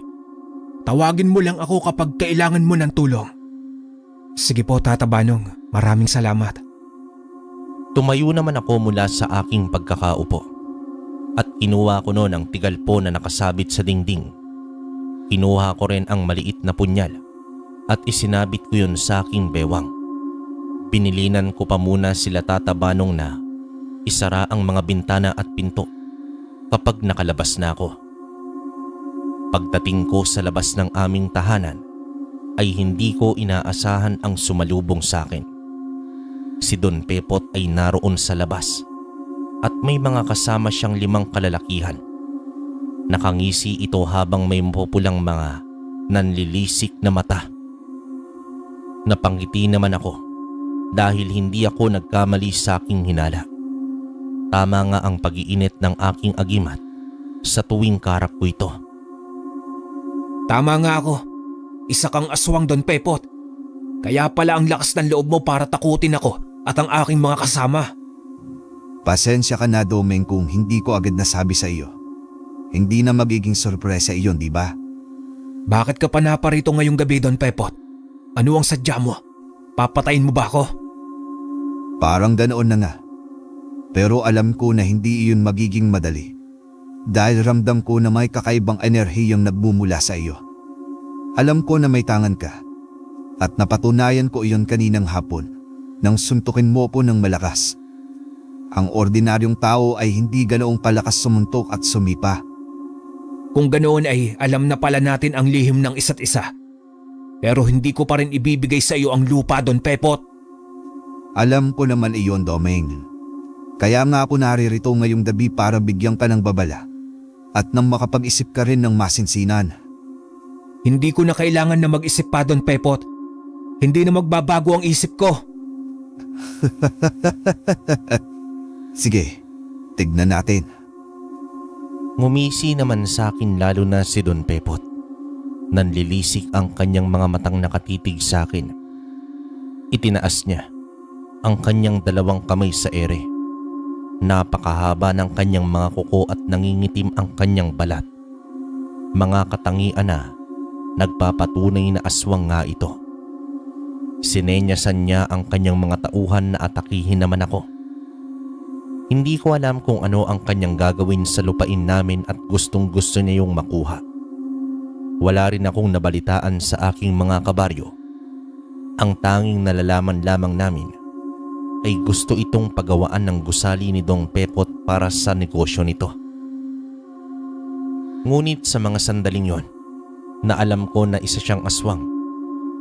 S3: Tawagin mo lang ako kapag kailangan mo ng tulong.
S2: Sige po, Tata Banong. Maraming salamat.
S1: Tumayo naman ako mula sa aking pagkakaupo at kinuha ko noon ang tigalpo na nakasabit sa dingding. Kinuha ko rin ang maliit na punyal at isinabit ko yun sa aking bewang. Pinilinan ko pa muna sila Tata Banong na isara ang mga bintana at pinto kapag nakalabas na ako. Pagdating ko sa labas ng aming tahanan ay hindi ko inaasahan ang sumalubong sa akin. Si Don Pepot ay naroon sa labas at may mga kasama siyang 5 kalalakihan. Nakangisi ito habang may mapupulang mga nanlilisik na mata. Napangiti naman ako dahil hindi ako nagkamali sa aking hinala. Tama nga ang pag-iinit ng aking agimat sa tuwing karap ko ito.
S2: Tama nga ako. Isa kang aswang, Don Pepot. Kaya pala ang lakas ng loob mo para takutin ako at ang aking mga kasama.
S4: Pasensya ka na, Domeng, kung hindi ko agad nasabi sa iyo. Hindi na magiging sorpresa iyon, di ba?
S2: Bakit ka pa naparito ngayong gabi, Don Pepot? Ano ang sadya mo? Papatayin mo ba ako?
S4: Parang ganoon na nga. Pero alam ko na hindi iyon magiging madali. Dahil ramdam ko na may kakaibang enerhiyang nagmumula sa iyo. Alam ko na may tangan ka. At napatunayan ko iyon kaninang hapon nang suntukin mo ko ng malakas. Ang ordinaryong tao ay hindi ganoong kalakas sumuntok at sumipa.
S2: Kung ganoon ay alam na pala natin ang lihim ng isa't isa. Pero hindi ko pa rin ibibigay sa iyo ang lupa, Don Pepot.
S4: Alam ko naman iyon, Domeng. Kaya nga ako naririto ngayong gabi para bigyan ka ng babala at nang makapag-isip ka rin ng masinsinan.
S2: Hindi ko na kailangan na mag-isip pa, Don Pepot. Hindi na magbabago ang isip ko.
S4: Sige, tignan natin.
S1: Ngumisi naman sa akin lalo na si Don Pepot. Nanlilisik ang kanyang mga matang nakatitig sa akin. Itinaas niya ang kanyang 2 kamay sa ere. Napakahaba ng kanyang mga kuko at nangingitim ang kanyang balat. Mga katangian na nagpapatunay na aswang nga ito. Sinenyasan niya ang kanyang mga tauhan na atakihin naman ako. Hindi ko alam kung ano ang kanyang gagawin sa lupain namin at gustong gusto niya yung makuha. Wala rin akong nabalitaan sa aking mga kabaryo. Ang tanging nalalaman lamang namin ay gusto itong pagawaan ng gusali ni Don Pepot para sa negosyo nito. Ngunit sa mga sandaling yon, na alam ko na isa siyang aswang,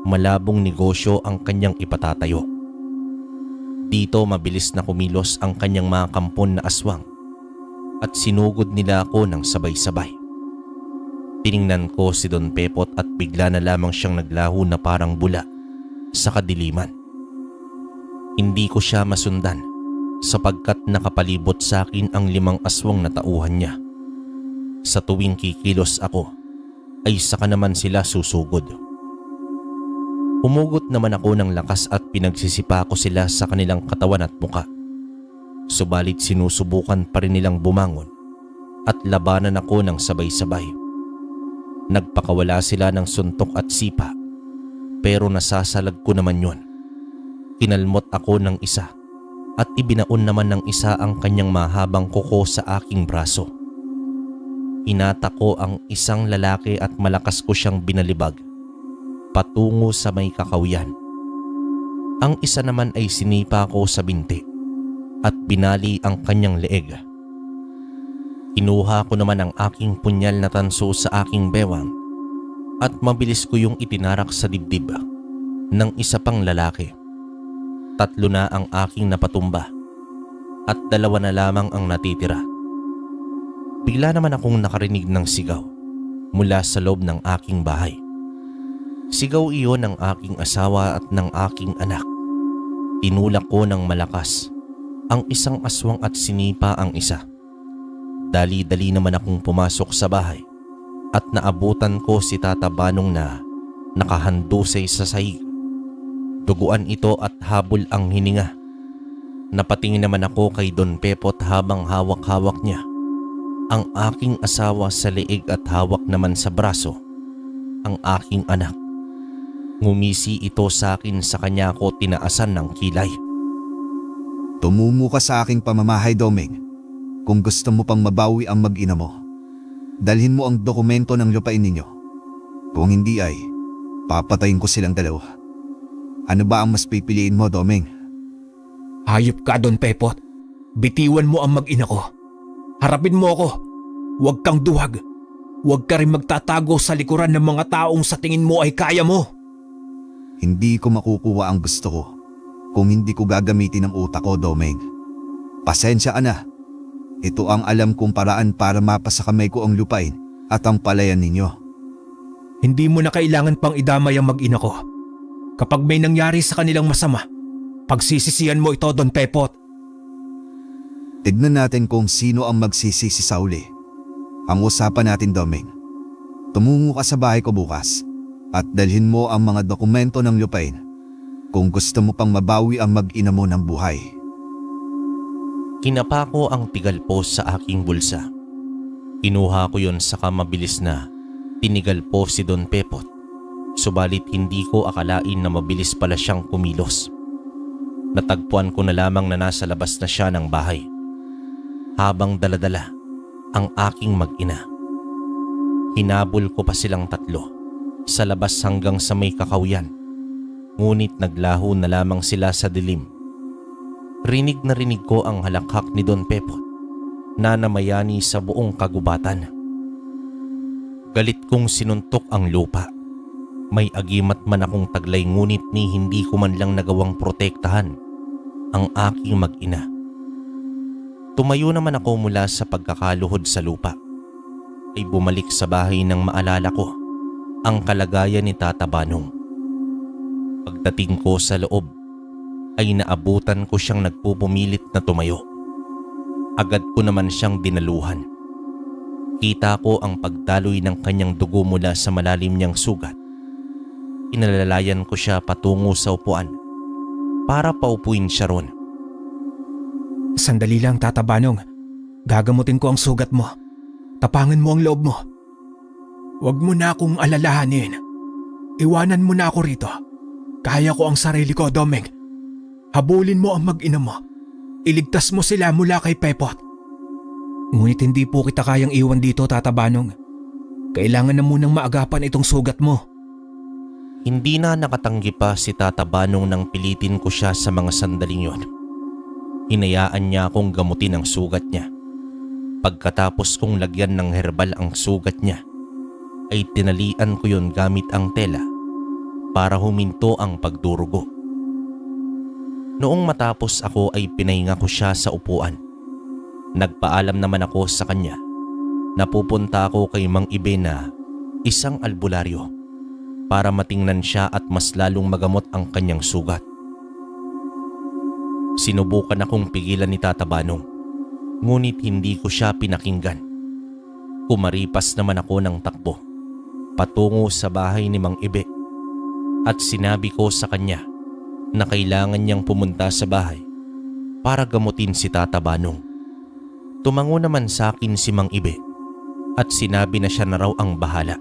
S1: malabong negosyo ang kanyang ipatatayo. Dito mabilis na kumilos ang kanyang mga kampon na aswang at sinugod nila ako ng sabay-sabay. Tiningnan ko si Don Pepot at bigla na lamang siyang naglaho na parang bula sa kadiliman. Hindi ko siya masundan sapagkat nakapalibot sa akin ang 5 aswang na tauhan niya. Sa tuwing kikilos ako ay saka naman sila susugod. Humugot naman ako ng lakas at pinagsisipa ko sila sa kanilang katawan at muka. Subalit sinusubukan pa rin nilang bumangon at labanan ako ng sabay-sabay. Nagpakawala sila ng suntok at sipa pero nasasalag ko naman yon. Kinalmot ako ng isa at ibinaon naman ng isa ang kanyang mahabang kuko sa aking braso. Inata ko ang isang lalaki at malakas ko siyang binalibag patungo sa may kakawiyan. Ang isa naman ay sinipa ko sa binti at binali ang kanyang leeg. Kinuha ko naman ang aking punyal na tanso sa aking bewang at mabilis ko yung itinarak sa dibdib ng isa pang lalaki. 3 na ang aking napatumba at 2 na lamang ang natitira. Bigla naman akong nakarinig ng sigaw mula sa loob ng aking bahay. Sigaw iyon ng aking asawa at ng aking anak. Tinulak ko ng malakas ang isang aswang at sinipa ang isa. Dali-dali naman akong pumasok sa bahay at naabutan ko si Tata Banong na nakahandusay sa sahig. Duguan ito at habol ang hininga. Napatingin naman ako kay Don Pepot habang hawak-hawak niya ang aking asawa sa leeg at hawak naman sa braso ang aking anak. Ngumisi ito sa akin, sa kanya ko tinaasan ng kilay.
S4: Tumumo ka sa aking pamamahay, Domeng. Kung gusto mo pang mabawi ang mag-ina mo, dalhin mo ang dokumento ng lupain ninyo. Kung hindi ay, papatayin ko silang 2. Ano ba ang mas pipiliin mo, Domeng?
S2: Hayop ka, Don Pepot. Bitiwan mo ang mag-ina ko. Harapin mo ako. Huwag kang duwag.
S3: Huwag ka rin magtatago sa likuran ng mga taong sa tingin mo ay kaya mo.
S4: Hindi ko makukuha ang gusto ko kung hindi ko gagamitin ang utak ko, Domeng. Pasensya ka na. Ito ang alam kong paraan para mapasa kamay ko ang lupain at ang palayan ninyo.
S3: Hindi mo na kailangan pang idamay ang mag-ina ko. Kapag may nangyari sa kanilang masama, pagsisisihan mo ito, Don Pepot.
S4: Tignan natin kung sino ang magsisisi sa uli. Ang usapan natin, Domeng. Tumungo ka sa bahay ko bukas at dalhin mo ang mga dokumento ng lupain kung gusto mo pang mabawi ang mag-ina mo ng buhay.
S1: Kinapa ko ang tigalpos sa aking bulsa. Kinuha ko yon saka mabilis na tinigalpo si Don Pepot. Subalit hindi ko akalain na mabilis pala siyang kumilos. Natagpuan ko na lamang na nasa labas na siya ng bahay. Habang daladala ang aking mag-ina. Hinabol ko pa silang tatlo sa labas hanggang sa may kakawyan. Ngunit naglaho na lamang sila sa dilim. Rinig na rinig ko ang halakhak ni Don Pepot na namayani sa buong kagubatan. Galit kong sinuntok ang lupa. May agimat man akong taglay ngunit ni hindi ko man lang nagawang protektahan ang aking mag-ina. Tumayo naman ako mula sa pagkakaluhod sa lupa. Ay bumalik sa bahay nang maalala ko ang kalagayan ni Tata Banong. Pagdating ko sa loob ay naabutan ko siyang nagpupumilit na tumayo. Agad ko naman siyang dinaluhan. Kita ko ang pagdaloy ng kanyang dugo mula sa malalim niyang sugat. Inalalayan ko siya patungo sa upuan para paupuin siya ron.
S3: Sandali lang, Tata Banong. Gagamutin ko ang sugat mo. Tapangan mo ang loob mo. Huwag mo na akong alalahanin. Iwanan mo na ako rito. Kaya ko ang sarili ko, Domeng. Habulin mo ang mag-ina mo. Iligtas mo sila mula kay Pepot. Ngunit hindi po kita kayang iwan dito, Tata Banong. Kailangan na munang maagapan itong sugat mo.
S1: Hindi na nakatanggi pa si Tata Banong nang pilitin ko siya sa mga sandaling yon. Hinayaan niya akong gamutin ang sugat niya. Pagkatapos kong lagyan ng herbal ang sugat niya, ay tinalian ko yon gamit ang tela para huminto ang pagdurugo. Noong matapos ako ay pinahinga ko siya sa upuan. Nagpaalam naman ako sa kanya na pupunta ako kay Mang Ibe na isang albularyo para matingnan siya at mas lalong magamot ang kanyang sugat. Sinubukan akong pigilan ni Tata Banong, ngunit hindi ko siya pinakinggan. Kumaripas naman ako ng takbo patungo sa bahay ni Mang Ibe at sinabi ko sa kanya na kailangan niyang pumunta sa bahay para gamutin si Tata Banong. Tumango naman sa akin si Mang Ibe at sinabi na siya na raw ang bahala.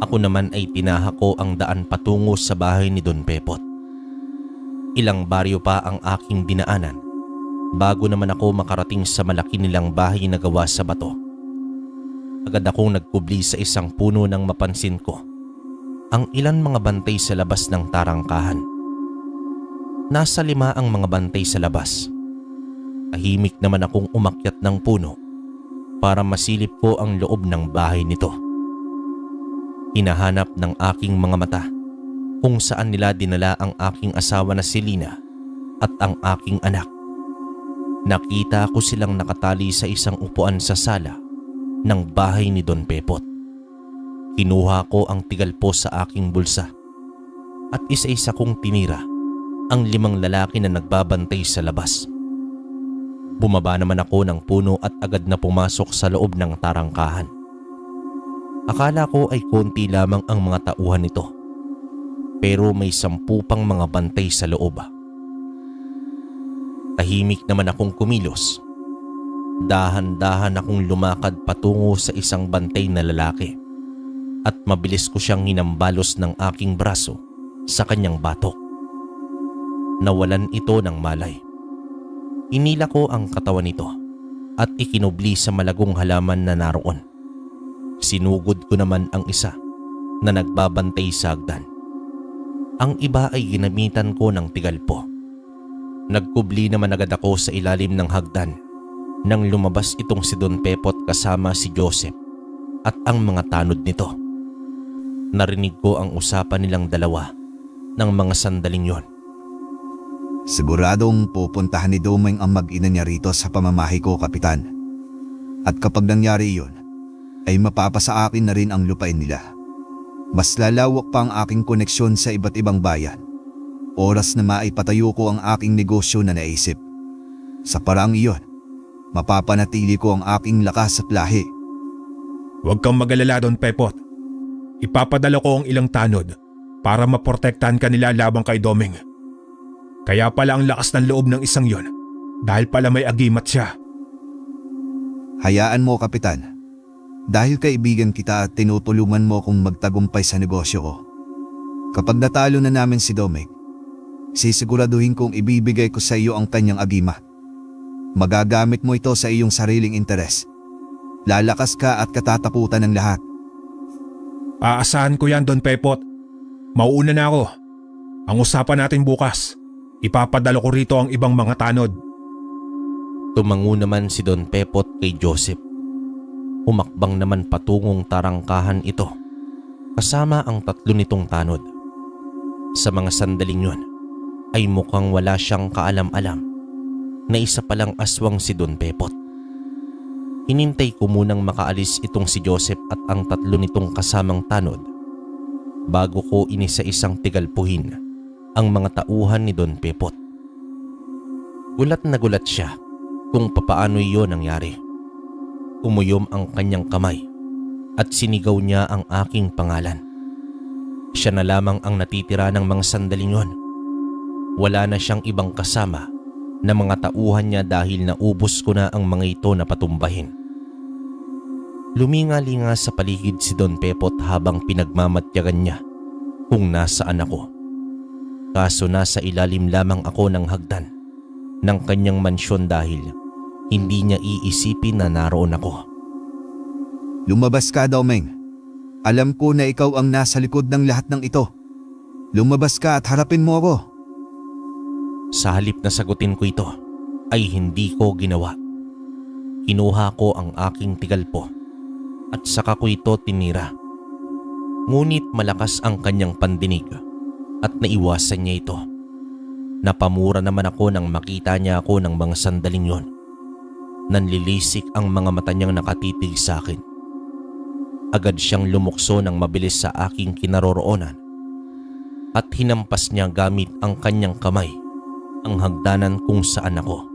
S1: Ako naman ay tinahak ko ang daan patungo sa bahay ni Don Pepot. Ilang baryo pa ang aking dinaanan bago naman ako makarating sa malaki nilang bahay na gawa sa bato. Agad akong nagkubli sa isang puno nang mapansin ko ang ilan mga bantay sa labas ng tarangkahan. Nasa 5 ang mga bantay sa labas. Tahimik naman akong umakyat ng puno para masilip ko ang loob ng bahay nito. Hinahanap ng aking mga mata kung saan nila dinala ang aking asawa na si Lina at ang aking anak. Nakita ko silang nakatali sa isang upuan sa sala ng bahay ni Don Pepot. Kinuha ko ang tigalpos sa aking bulsa at isa-isa kong tinira ang 5 lalaki na nagbabantay sa labas. Bumaba naman ako ng puno at agad na pumasok sa loob ng tarangkahan. Akala ko ay konti lamang ang mga tauhan nito, pero may 10 pang mga bantay sa loob. Tahimik naman akong kumilos. Dahan-dahan akong lumakad patungo sa isang bantay na lalaki at mabilis ko siyang hinambalos ng aking braso sa kanyang batok. Nawalan ito ng malay. Inila ko ang katawan nito at ikinubli sa malagong halaman na naroon. Sinugod ko naman ang isa na nagbabantay sa hagdan. Ang iba ay ginamitan ko ng tigalpo. Nagkubli naman agad ako sa ilalim ng hagdan nang lumabas itong si Don Pepot kasama si Joseph at ang mga tanod nito. Narinig ko ang usapan nilang dalawa ng mga sandaling yon.
S4: Siguradong pupuntahan ni Domeng ang mag-ina niya rito sa pamamahay ko, Kapitan. At kapag nangyari iyon, ay mapapasa akin na rin ang lupain nila. Mas lalawak pa ang aking koneksyon sa iba't ibang bayan. Oras na maipatayo ko ang aking negosyo na naisip. Sa paraang iyon, mapapanatili ko ang aking lakas at lahi.
S3: Huwag kang mag-alala Don Pepot. Ipapadala ko ang ilang tanod para maprotektahan ka nila labang kay Domeng. Kaya pala ang lakas ng loob ng isang yon dahil pala may agimat siya.
S4: Hayaan mo, Kapitan. Dahil kaibigan kita at tinutulungan mo kong magtagumpay sa negosyo ko. Kapag natalo na namin si Domeng, sisiguraduhin kong ibibigay ko sa iyo ang kanyang agimat. Magagamit mo ito sa iyong sariling interes. Lalakas ka at katatakutan ng lahat.
S3: Aasahan ko yan Don Pepot. Mauuna na ako. Ang usapan natin bukas. Ipapadala ko rito ang ibang mga tanod.
S1: Tumango naman si Don Pepot kay Joseph. Humakbang naman patungong tarangkahan ito kasama ang 3 nitong tanod. Sa mga sandaling yon ay mukhang wala siyang kaalam-alam na isa palang aswang si Don Pepot. Hinintay ko munang makaalis itong si Joseph at ang 3 nitong kasamang tanod bago ko inisa-isang tigalpuhin ang mga tauhan ni Don Pepot. Gulat na gulat siya kung papaano iyon nangyari. Umuyom ang kanyang kamay at sinigaw niya ang aking pangalan. Siya na lamang ang natitira ng mga sandaling yon. Wala na siyang ibang kasama na mga tauhan niya dahil naubos ko na ang mga ito na patumbahin. Luminga-linga sa paligid si Don Pepot habang pinagmamatyagan niya kung nasaan ako. Kaso nasa ilalim lamang ako ng hagdan ng kanyang mansyon dahil hindi niya iisipin na naroon ako.
S4: Lumabas ka, Domeng. Alam ko na ikaw ang nasa likod ng lahat ng ito. Lumabas ka at harapin mo ako.
S1: Sa halip na sagutin ko ito, ay hindi ko ginawa. Kinuha ko ang aking tigalpo at saka ko ito tinira. Ngunit malakas ang kanyang pandinig at naiwasan niya ito. Napamura naman ako nang makita niya ako ng mga sandaling yon. Nanlilisik ang mga mata niyang nakatitig sa akin. Agad siyang lumukso ng mabilis sa aking kinaroroonan at hinampas niya gamit ang kanyang kamay ang hagdanan kung saan ako.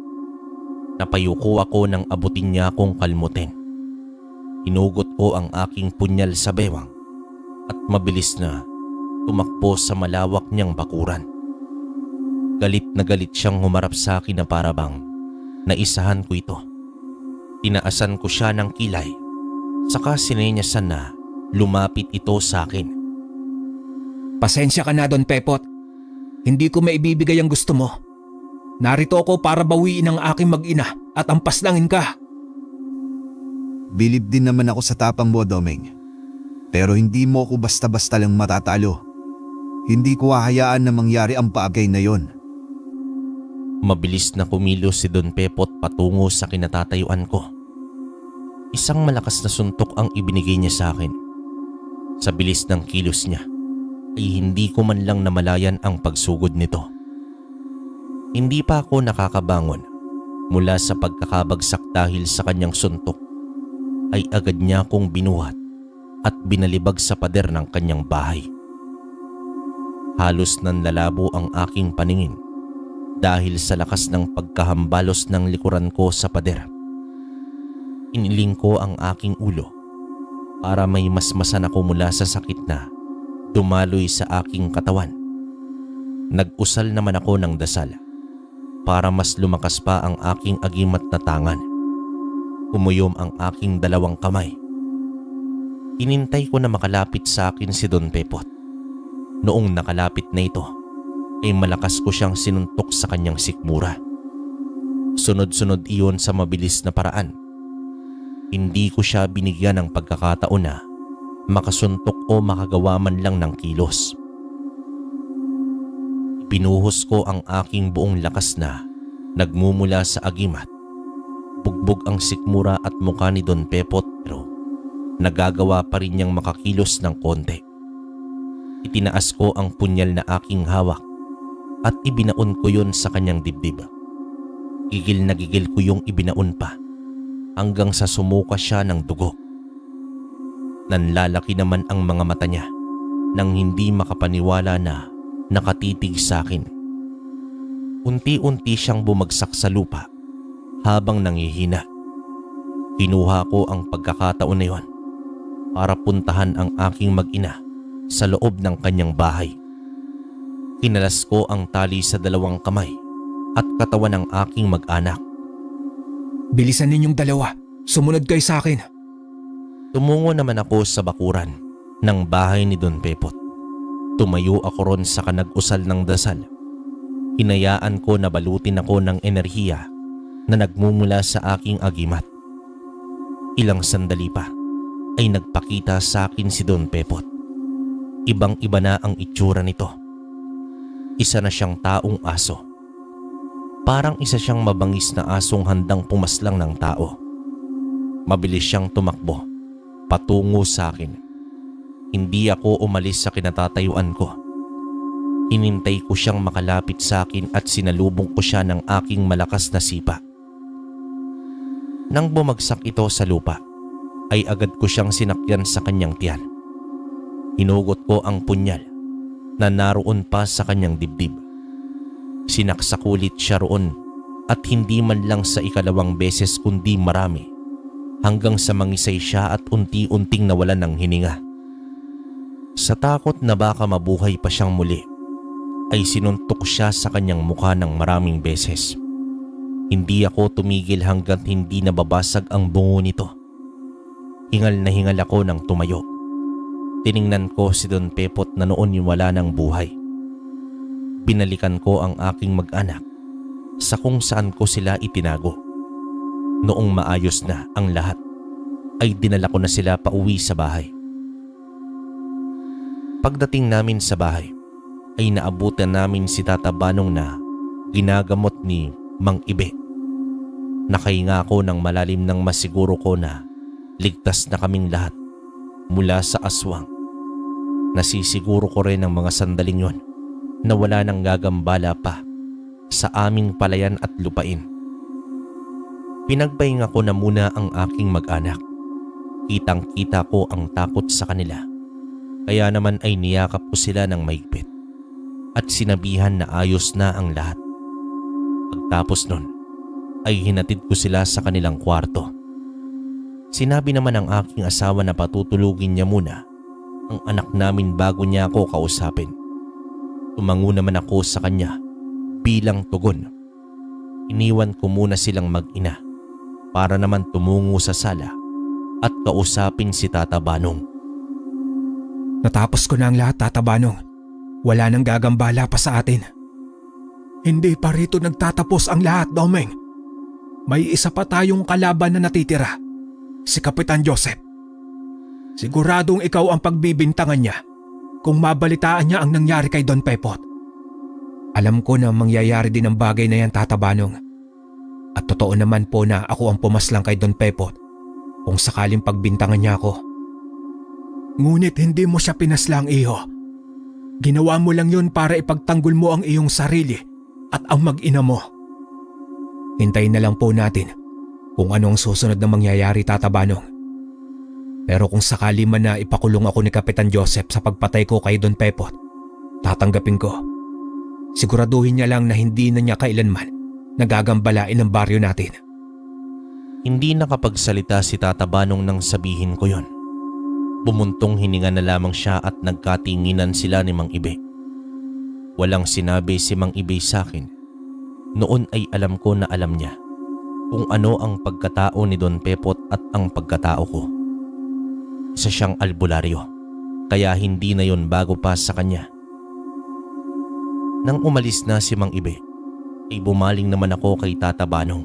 S1: Napayuko ako nang abutin niya akong kalmutin. Hinugot ko ang aking punyal sa bewang at mabilis na tumakbo sa malawak niyang bakuran. Galit na galit siyang humarap sa akin na parabang naisahan ko ito. Tinaasan ko siya ng kilay, saka sinenyasan na lumapit ito sa akin.
S2: Pasensya ka na Don Pepot. Hindi ko maibibigay ang gusto mo. Narito ako para bawiin ang aking mag-ina at ampaslangin ka.
S4: Bilib din naman ako sa tapang mo, Domeng. Pero hindi mo ko basta-basta lang matatalo. Hindi ko hahayaan na mangyari ang bagay na yon.
S1: Mabilis na kumilos si Don Pepot patungo sa kinatatayuan ko. Isang malakas na suntok ang ibinigay niya sa akin. Sa bilis ng kilos niya, ay hindi ko man lang namalayan ang pagsugod nito. Hindi pa ako nakakabangon mula sa pagkakabagsak dahil sa kanyang suntok, ay agad niya akong binuhat at binalibag sa pader ng kanyang bahay. Halos nanlalabo ang aking paningin dahil sa lakas ng pagkahambalos ng likuran ko sa pader. Iniling ko ang aking ulo para may masmasan ako mula sa sakit na dumaloy sa aking katawan. Nag-usal naman ako ng dasal para mas lumakas pa ang aking agimat na tangan. Umuyom ang aking 2 kamay. Hinintay ko na makalapit sa akin si Don Pepot. Noong nakalapit na ito, ay malakas ko siyang sinuntok sa kanyang sikmura. Sunod-sunod iyon sa mabilis na paraan. Hindi ko siya binigyan ng pagkakataon na makasuntok o makagawa man lang ng kilos. Pinuhos ko ang aking buong lakas na nagmumula sa agimat. Bugbog ang sikmura at mukha ni Don Pepot pero nagagawa pa rin niyang makakilos ng konti. Itinaas ko ang punyal na aking hawak at ibinaon ko yon sa kanyang dibdib. Gigil na gigil ko yung ibinaon pa hanggang sa sumuka siya ng dugo. Nanlalaki naman ang mga mata niya nang hindi makapaniwala na nakatitig sa akin. Unti-unti siyang bumagsak sa lupa habang nangihina. Kinuha ko ang pagkakataon na yon para puntahan ang aking mag-ina sa loob ng kanyang bahay. Kinalas ko ang tali sa 2 kamay at katawan ng aking mag-anak.
S2: Bilisan ninyong dalawa. Sumunod kayo sa akin.
S1: Tumungo naman ako sa bakuran ng bahay ni Don Pepot. Tumayo ako ron sa kanag-usal ng dasal. Hinayaan ko na balutin ako ng enerhiya na nagmumula sa aking agimat. Ilang sandali pa ay nagpakita sa akin si Don Pepot. Ibang-iba na ang itsura nito. Isa na siyang taong aso. Parang isa siyang mabangis na asong handang pumaslang ng tao. Mabilis siyang tumakbo patungo sa akin. Hindi ako umalis sa kinatatayuan ko. Hinintay ko siyang makalapit sa akin at sinalubong ko siya ng aking malakas na sipa. Nang bumagsak ito sa lupa, ay agad ko siyang sinakyan sa kanyang tiyan. Hinugot ko ang punyal na naroon pa sa kanyang dibdib. Sinaksak ulit siya roon at hindi man lang sa 2 beses kundi marami hanggang sa mangisay siya at unti-unting nawalan ng hininga. Sa takot na baka mabuhay pa siyang muli, ay sinuntok siya sa kanyang mukha ng maraming beses. Hindi ako tumigil hanggat hindi nababasag ang bungo nito. Hingal na hingal ako nang tumayo. Tiningnan ko si Don Pepot na noon yung wala ng buhay. Binalikan ko ang aking mag-anak sa kung saan ko sila itinago. Noong maayos na ang lahat, ay dinala ko na sila pauwi sa bahay. Pagdating namin sa bahay, ay naabutan namin si Tata Banong na ginagamot ni Mang Ibe. Nakahinga ako ng malalim nang masiguro ko na ligtas na kaming lahat mula sa aswang. Nasisiguro ko rin ng mga sandaling yon na wala nang gagambala pa sa aming palayan at lupain. Pinagpahinga ko na muna ang aking mag-anak. Kitang-kita ko ang takot sa kanila. Kaya naman ay niyakap ko sila ng maigpit at sinabihan na ayos na ang lahat. Pagtapos nun, ay hinatid ko sila sa kanilang kwarto. Sinabi naman ng aking asawa na patutulugin niya muna ang anak namin bago niya ako kausapin. Tumango naman ako sa kanya bilang tugon. Iniwan ko muna silang mag-ina para naman tumungo sa sala at kausapin si Tata Banong.
S2: Natapos ko na ang lahat, Tata Banong. Wala nang gagambala pa sa atin.
S3: Hindi pa rito nagtatapos ang lahat, Domeng. May isa pa tayong kalaban na natitira, si Kapitan Joseph. Siguradong ikaw ang pagbibintangan niya kung mabalitaan niya ang nangyari kay Don Pepot.
S2: Alam ko na mangyayari din ang bagay na yan, Tata Banong. At totoo naman po na ako ang pumaslang kay Don Pepot kung sakaling pagbintangan niya ako.
S3: Ngunit hindi mo siya pinaslang, iho. Ginawa mo lang yun para ipagtanggol mo ang iyong sarili at ang mag-ina mo.
S2: Hintayin na lang po natin kung ano ang susunod na mangyayari, Tata Banong. Pero kung sakali man na ipakulong ako ni Kapitan Joseph sa pagpatay ko kay Don Pepot, tatanggapin ko. Siguraduhin niya lang na hindi na niya kailanman nagagambalain ang baryo natin.
S1: Hindi nakapagsalita si Tata Banong nang sabihin ko yon. Bumuntong hininga na lamang siya at nagkatinginan sila ni Mang Ibe. Walang sinabi si Mang Ibe sa akin. Noon ay alam ko na alam niya kung ano ang pagkatao ni Don Pepot at ang pagkatao ko. Isa siyang albularyo, kaya hindi na yon bago pa sa kanya. Nang umalis na si Mang Ibe, ay bumaling naman ako kay Tata Banong.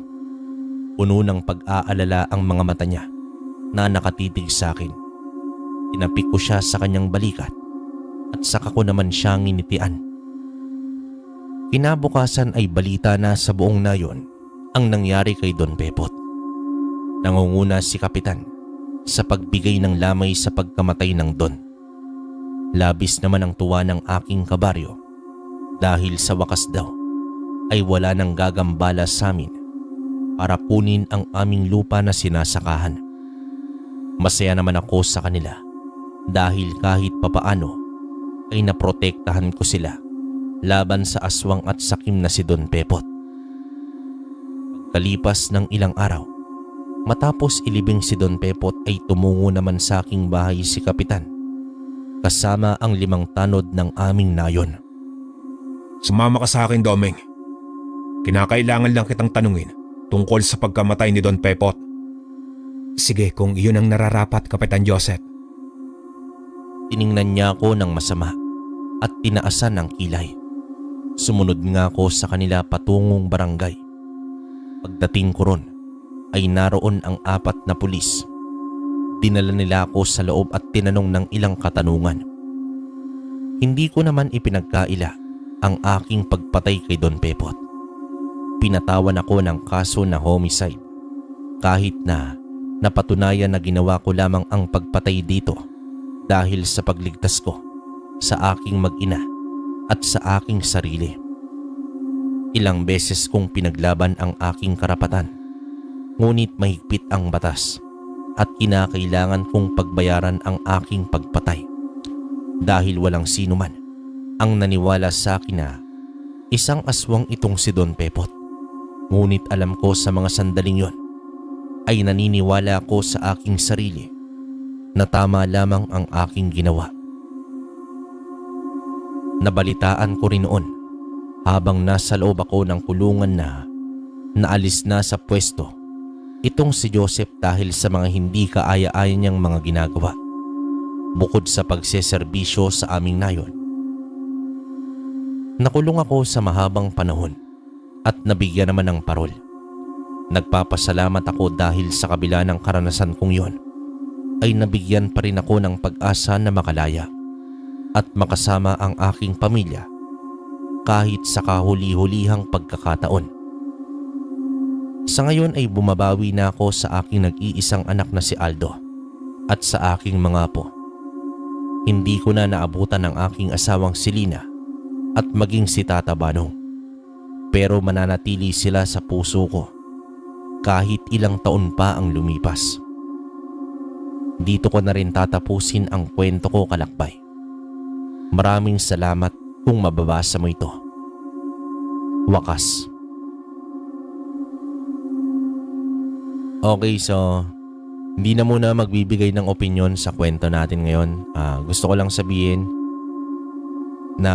S1: Puno ng pag-aalala ang mga mata niya na nakatitig sa akin. Tinapik ko siya sa kanyang balikat at saka ko naman siya nginitian. Kinabukasan ay balita na sa buong nayon ang nangyari kay Don Pepot. Nangunguna si Kapitan sa pagbigay ng lamay sa pagkamatay ng Don. Labis naman ang tuwa ng aking kabaryo dahil sa wakas daw ay wala nang gagambala sa amin para kunin ang aming lupa na sinasakahan. Masaya naman ako sa kanila dahil kahit papaano ay naprotektahan ko sila laban sa aswang at sakim na si Don Pepot. Pagkalipas ng ilang araw, matapos ilibing si Don Pepot ay tumungo naman sa aking bahay si Kapitan kasama ang 5 tanod ng aming nayon.
S2: Sumama ka sa akin, Domeng. Kinakailangan lang kitang tanungin tungkol sa pagkamatay ni Don Pepot. Sige, kung iyon ang nararapat, Kapitan Joseph.
S1: Tiningnan niya ako ng masama at tinaasan ang kilay. Sumunod nga ako sa kanila patungong barangay. Pagdating ko ron ay naroon ang 4 na pulis. Dinala nila ako sa loob at tinanong ng ilang katanungan. Hindi ko naman ipinagkaila ang aking pagpatay kay Don Pepot. Pinatawan ako ng kaso na homicide kahit na napatunayan na ginawa ko lamang ang pagpatay dito dahil sa pagligtas ko sa aking mag-ina at sa aking sarili. Ilang beses kong pinaglaban ang aking karapatan, ngunit mahigpit ang batas at kinakailangan kong pagbayaran ang aking pagpatay dahil walang sino man ang naniwala sa akin na isang aswang itong si Don Pepot. Ngunit alam ko sa mga sandaling yon ay naniniwala ako sa aking sarili na tama lamang ang aking ginawa. Nabalitaan ko rin noon habang nasa loob ako ng kulungan na naalis na sa pwesto itong si Joseph dahil sa mga hindi kaaya-aya niyang mga ginagawa bukod sa pagseserbisyo sa aming nayon. Nakulong ako sa mahabang panahon at nabigyan naman ng parol. Nagpapasalamat ako dahil sa kabila ng karanasan kong yon ay nabigyan pa rin ako ng pag-asa na makalaya at makasama ang aking pamilya kahit sa kahuli-hulihang pagkakataon. Sa ngayon ay bumabawi na ako sa aking nag-iisang anak na si Aldo at sa aking mga apo. Hindi ko na naabutan ang aking asawang si Lina at maging si Tata Banong, pero mananatili sila sa puso ko kahit ilang taon pa ang lumipas. Dito ko na rin tatapusin ang kwento ko, Kalakbay. Maraming salamat kung mababasa mo ito. Wakas. Okay, so hindi na muna magbibigay ng opinyon sa kwento natin ngayon. Gusto ko lang sabihin na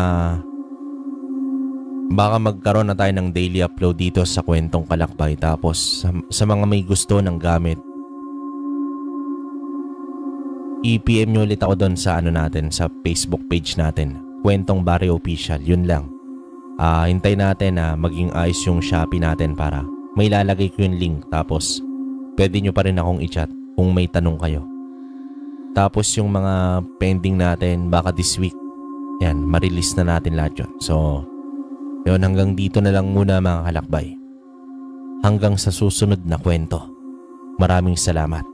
S1: baka magkaroon na tayo ng daily upload dito sa kwentong Kalakbay. Tapos sa mga may gusto ng gamit, i-PM nyo ulit ako doon sa natin, sa Facebook page natin, Kwentong Baryo Official. Yun lang. Hintay natin na maging ayos yung Shopee natin para may lalagay ko yung link. Tapos pwede nyo pa rin akong i-chat kung may tanong kayo. Tapos yung mga pending natin, baka this week, yan, ma-release na natin lahat yun. So yun, hanggang dito na lang muna mga Kalakbay. Hanggang sa susunod na kwento. Maraming salamat.